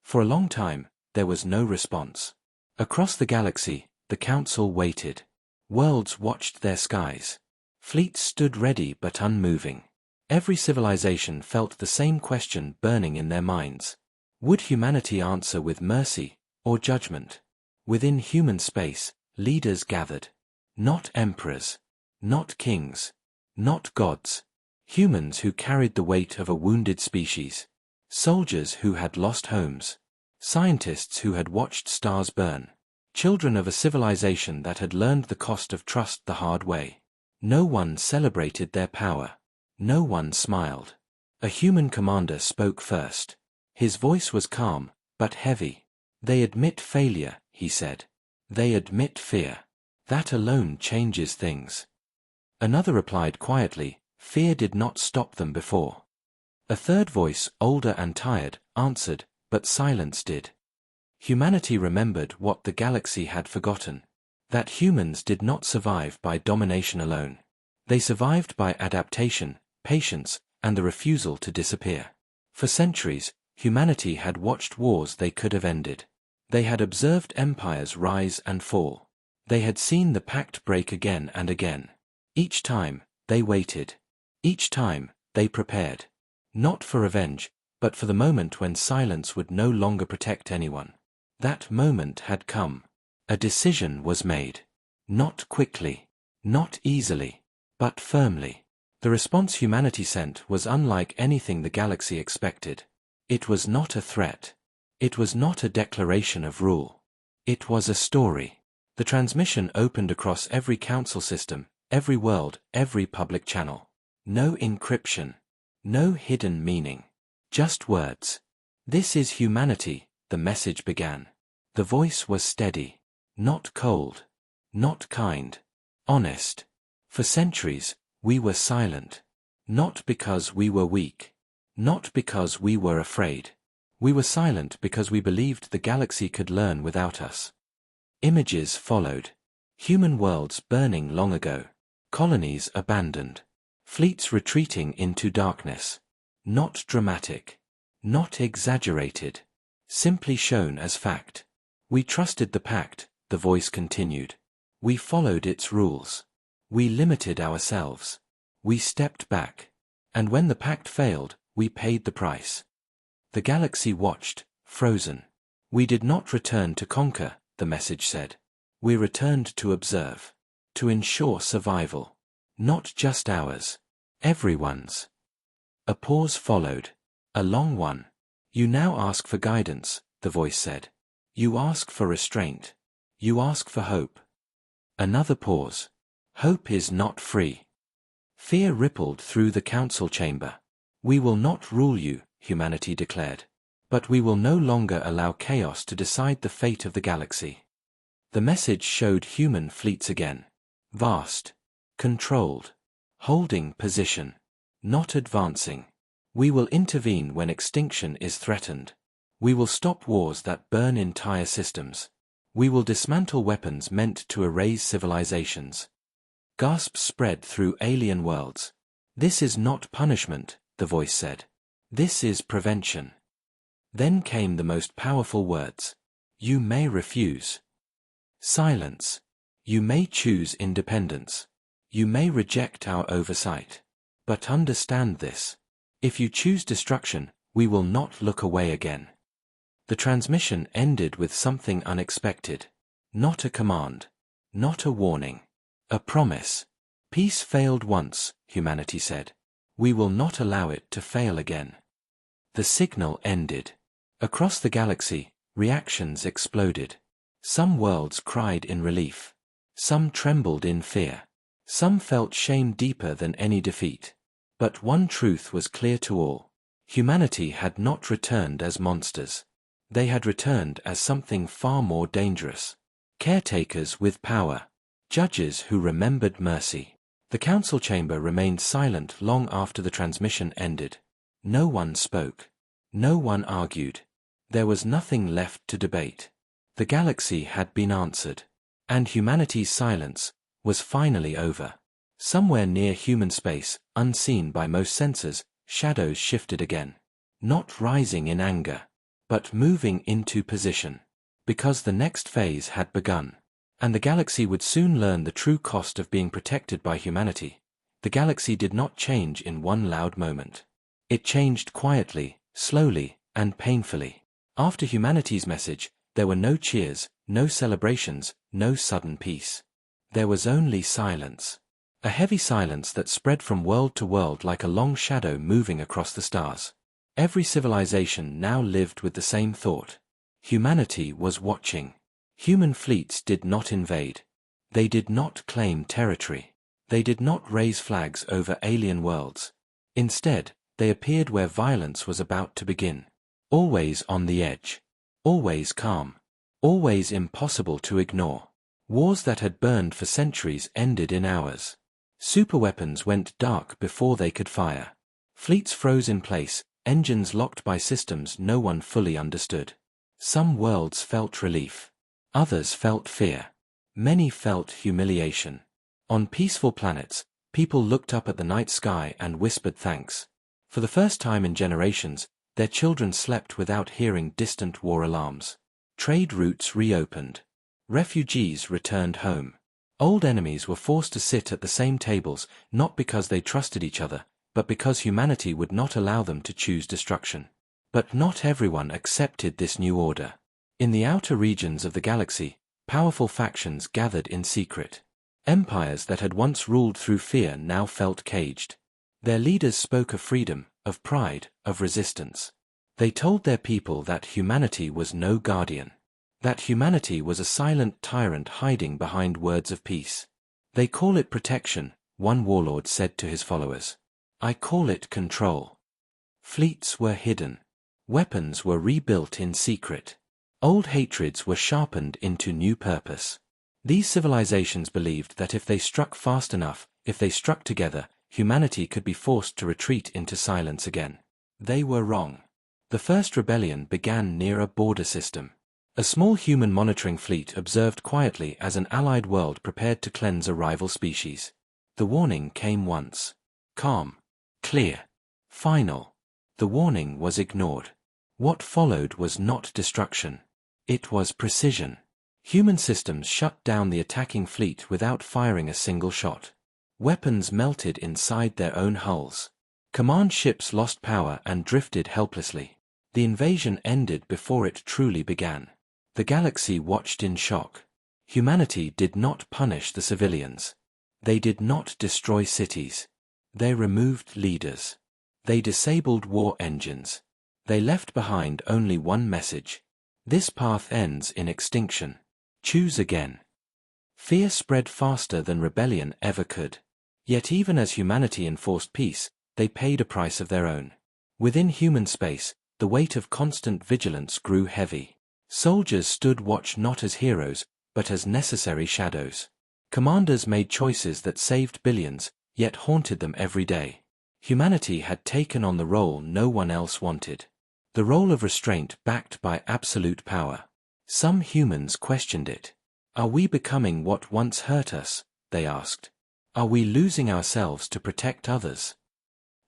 For a long time, there was no response. Across the galaxy, the Council waited. Worlds watched their skies. Fleets stood ready but unmoving. Every civilization felt the same question burning in their minds. Would humanity answer with mercy or judgment? Within human space, leaders gathered. Not emperors. Not kings. Not gods. Humans who carried the weight of a wounded species. Soldiers who had lost homes. Scientists who had watched stars burn. Children of a civilization that had learned the cost of trust the hard way. No one celebrated their power. No one smiled. A human commander spoke first. His voice was calm, but heavy. They admit failure, he said. They admit fear. That alone changes things. Another replied quietly, fear did not stop them before. A third voice, older and tired, answered, but silence did. Humanity remembered what the galaxy had forgotten. That humans did not survive by domination alone. They survived by adaptation, patience, and the refusal to disappear. For centuries, humanity had watched wars they could have ended. They had observed empires rise and fall. They had seen the Pact break again and again. Each time, they waited. Each time, they prepared. Not for revenge, but for the moment when silence would no longer protect anyone. That moment had come. A decision was made. Not quickly. Not easily. But firmly. The response humanity sent was unlike anything the galaxy expected. It was not a threat. It was not a declaration of rule. It was a story. The transmission opened across every council system, every world, every public channel. No encryption. No hidden meaning. Just words. This is humanity, the message began. The voice was steady. Not cold. Not kind. Honest. For centuries, we were silent. Not because we were weak. Not because we were afraid. We were silent because we believed the galaxy could learn without us. Images followed. Human worlds burning long ago. Colonies abandoned. Fleets retreating into darkness. Not dramatic. Not exaggerated. Simply shown as fact. We trusted the Pact, the voice continued. We followed its rules. We limited ourselves. We stepped back. And when the Pact failed, we paid the price. The galaxy watched, frozen. We did not return to conquer, the message said. We returned to observe. To ensure survival. Not just ours. Everyone's. A pause followed. A long one. You now ask for guidance, the voice said. You ask for restraint. You ask for hope. Another pause. Hope is not free. Fear rippled through the council chamber. We will not rule you, humanity declared. But we will no longer allow chaos to decide the fate of the galaxy. The message showed human fleets again. Vast. Controlled. Holding position. Not advancing. We will intervene when extinction is threatened. We will stop wars that burn entire systems. We will dismantle weapons meant to erase civilizations. Gasps spread through alien worlds. This is not punishment, the voice said. This is prevention. Then came the most powerful words. You may refuse. Silence. You may choose independence. You may reject our oversight. But understand this. If you choose destruction, we will not look away again. The transmission ended with something unexpected. Not a command. Not a warning. A promise. Peace failed once, humanity said. We will not allow it to fail again. The signal ended. Across the galaxy, reactions exploded. Some worlds cried in relief. Some trembled in fear. Some felt shame deeper than any defeat. But one truth was clear to all. Humanity had not returned as monsters. They had returned as something far more dangerous. Caretakers with power. Judges who remembered mercy. The council chamber remained silent long after the transmission ended. No one spoke. No one argued. There was nothing left to debate. The galaxy had been answered. And humanity's silence was finally over. Somewhere near human space, unseen by most sensors, shadows shifted again. Not rising in anger, but moving into position. Because the next phase had begun. And the galaxy would soon learn the true cost of being protected by humanity. The galaxy did not change in one loud moment. It changed quietly, slowly, and painfully. After humanity's message, there were no cheers, no celebrations, no sudden peace. There was only silence. A heavy silence that spread from world to world like a long shadow moving across the stars. Every civilization now lived with the same thought. Humanity was watching. Human fleets did not invade. They did not claim territory. They did not raise flags over alien worlds. Instead, they appeared where violence was about to begin. Always on the edge. Always calm. Always impossible to ignore. Wars that had burned for centuries ended in hours. Superweapons went dark before they could fire. Fleets froze in place, engines locked by systems no one fully understood. Some worlds felt relief. Others felt fear. Many felt humiliation. On peaceful planets, people looked up at the night sky and whispered thanks. For the first time in generations, their children slept without hearing distant war alarms. Trade routes reopened. Refugees returned home. Old enemies were forced to sit at the same tables, not because they trusted each other, but because humanity would not allow them to choose destruction. But not everyone accepted this new order. In the outer regions of the galaxy, powerful factions gathered in secret. Empires that had once ruled through fear now felt caged. Their leaders spoke of freedom, of pride, of resistance. They told their people that humanity was no guardian. That humanity was a silent tyrant hiding behind words of peace. They call it protection, one warlord said to his followers. I call it control. Fleets were hidden. Weapons were rebuilt in secret. Old hatreds were sharpened into new purpose. These civilizations believed that if they struck fast enough, if they struck together, humanity could be forced to retreat into silence again. They were wrong. The first rebellion began near a border system. A small human monitoring fleet observed quietly as an allied world prepared to cleanse a rival species. The warning came once. Calm. Clear. Final. The warning was ignored. What followed was not destruction. It was precision. Human systems shut down the attacking fleet without firing a single shot. Weapons melted inside their own hulls. Command ships lost power and drifted helplessly. The invasion ended before it truly began. The galaxy watched in shock. Humanity did not punish the civilians. They did not destroy cities. They removed leaders. They disabled war engines. They left behind only one message. This path ends in extinction. Choose again. Fear spread faster than rebellion ever could. Yet even as humanity enforced peace, they paid a price of their own. Within human space, the weight of constant vigilance grew heavy. Soldiers stood watch not as heroes, but as necessary shadows. Commanders made choices that saved billions, yet haunted them every day. Humanity had taken on the role no one else wanted. The role of restraint backed by absolute power. Some humans questioned it. Are we becoming what once hurt us? They asked. Are we losing ourselves to protect others?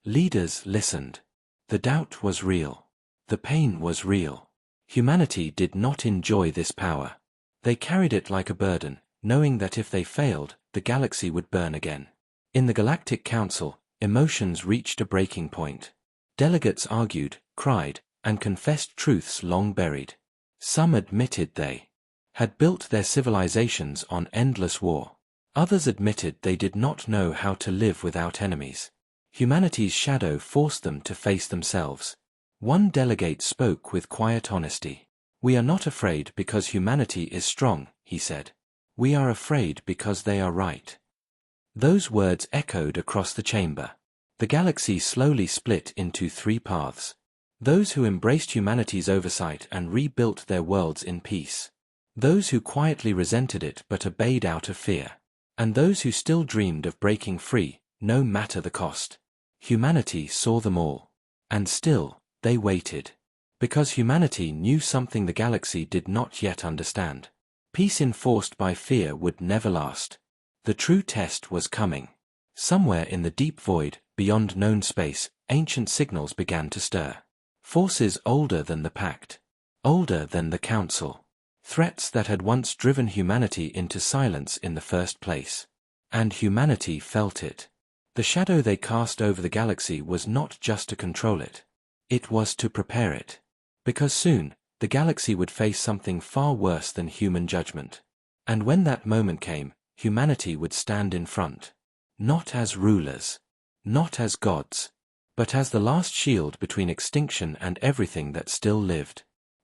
Leaders listened. The doubt was real. The pain was real. Humanity did not enjoy this power. They carried it like a burden, knowing that if they failed, the galaxy would burn again. In the Galactic Council, emotions reached a breaking point. Delegates argued, cried, and confessed truths long buried. Some admitted they had built their civilizations on endless war. Others admitted they did not know how to live without enemies. Humanity's shadow forced them to face themselves. One delegate spoke with quiet honesty. We are not afraid because humanity is strong, he said. We are afraid because they are right. Those words echoed across the chamber. The galaxy slowly split into three paths. Those who embraced humanity's oversight and rebuilt their worlds in peace. Those who quietly resented it but obeyed out of fear. And those who still dreamed of breaking free, no matter the cost. Humanity saw them all. And still, they waited. Because humanity knew something the galaxy did not yet understand. Peace enforced by fear would never last. The true test was coming. Somewhere in the deep void, beyond known space, ancient signals began to stir. Forces older than the Pact. Older than the Council. Threats that had once driven humanity into silence in the first place. And humanity felt it. The shadow they cast over the galaxy was not just to control it. It was to prepare it. Because soon, the galaxy would face something far worse than human judgment. And when that moment came, humanity would stand in front. Not as rulers. Not as gods. But as the last shield between extinction and everything that still lived.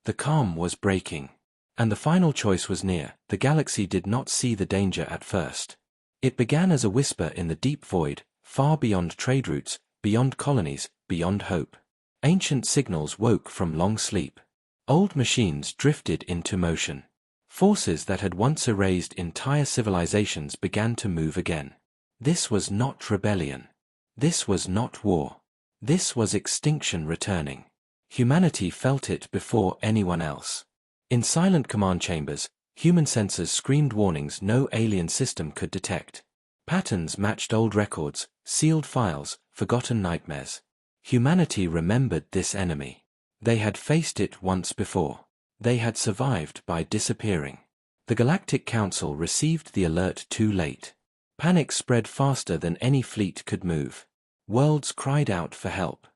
The calm was breaking. And the final choice was near. The galaxy did not see the danger at first. It began as a whisper in the deep void, far beyond trade routes, beyond colonies, beyond hope. Ancient signals woke from long sleep. Old machines drifted into motion. Forces that had once erased entire civilizations began to move again. This was not rebellion. This was not war. This was extinction returning. Humanity felt it before anyone else. In silent command chambers, human sensors screamed warnings no alien system could detect. Patterns matched old records, sealed files, forgotten nightmares. Humanity remembered this enemy. They had faced it once before. They had survived by disappearing. The Galactic Council received the alert too late. Panic spread faster than any fleet could move. Worlds cried out for help.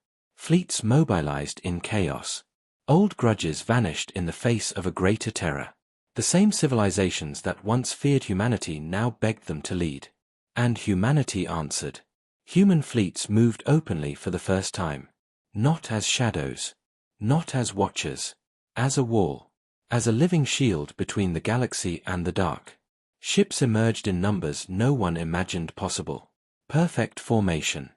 Fleets mobilized in chaos. Old grudges vanished in the face of a greater terror. The same civilizations that once feared humanity now begged them to lead. And humanity answered. Human fleets moved openly for the first time. Not as shadows. Not as watchers. As a wall. As a living shield between the galaxy and the dark. Ships emerged in numbers no one imagined possible. Perfect formation.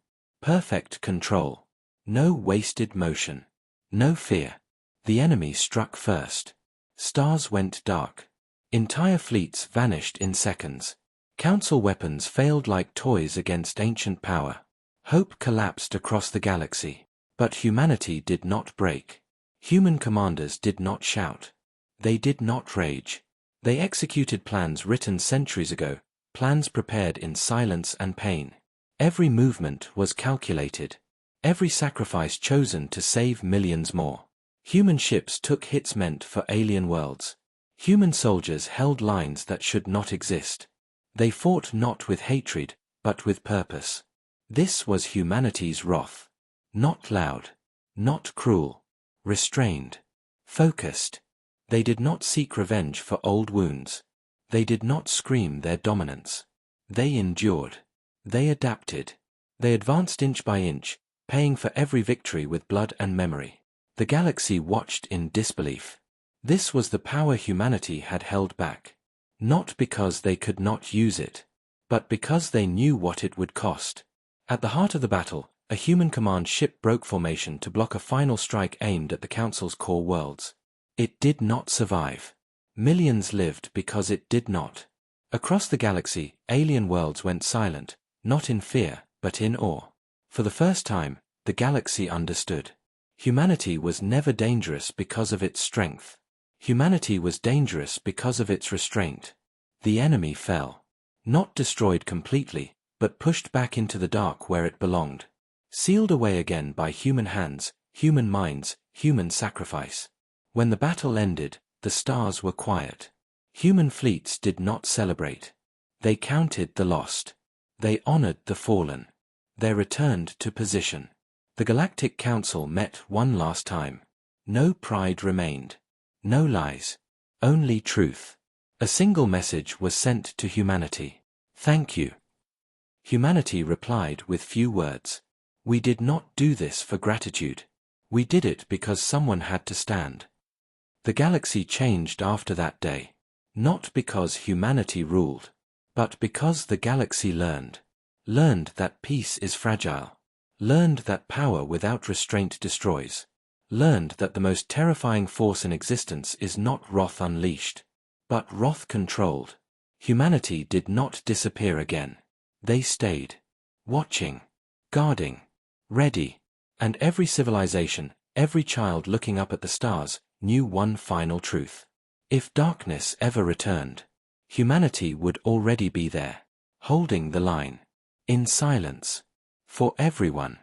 Perfect control. No wasted motion. No fear. The enemy struck first. Stars went dark. Entire fleets vanished in seconds. Council weapons failed like toys against ancient power. Hope collapsed across the galaxy. But humanity did not break. Human commanders did not shout. They did not rage. They executed plans written centuries ago, plans prepared in silence and pain. Every movement was calculated. Every sacrifice chosen to save millions more. Human ships took hits meant for alien worlds. Human soldiers held lines that should not exist. They fought not with hatred, but with purpose. This was humanity's wrath. Not loud. Not cruel. Restrained. Focused. They did not seek revenge for old wounds. They did not scream their dominance. They endured. They adapted. They advanced inch by inch, paying for every victory with blood and memory. The galaxy watched in disbelief. This was the power humanity had held back. Not because they could not use it, but because they knew what it would cost. At the heart of the battle, a human command ship broke formation to block a final strike aimed at the Council's core worlds. It did not survive. Millions lived because it did not. Across the galaxy, alien worlds went silent, not in fear, but in awe. For the first time, the galaxy understood. Humanity was never dangerous because of its strength. Humanity was dangerous because of its restraint. The enemy fell. Not destroyed completely, but pushed back into the dark where it belonged. Sealed away again by human hands, human minds, human sacrifice. When the battle ended, the stars were quiet. Human fleets did not celebrate. They counted the lost. They honored the fallen. They returned to position. The Galactic Council met one last time. No pride remained. No lies. Only truth. A single message was sent to humanity. Thank you. Humanity replied with few words. We did not do this for gratitude. We did it because someone had to stand. The galaxy changed after that day. Not because humanity ruled, but because the galaxy learned. Learned that peace is fragile. Learned that power without restraint destroys. Learned that the most terrifying force in existence is not wrath unleashed, but wrath controlled. Humanity did not disappear again. They stayed. Watching. Guarding. Ready. And every civilization, every child looking up at the stars, knew one final truth. If darkness ever returned, humanity would already be there, holding the line. In silence. For everyone.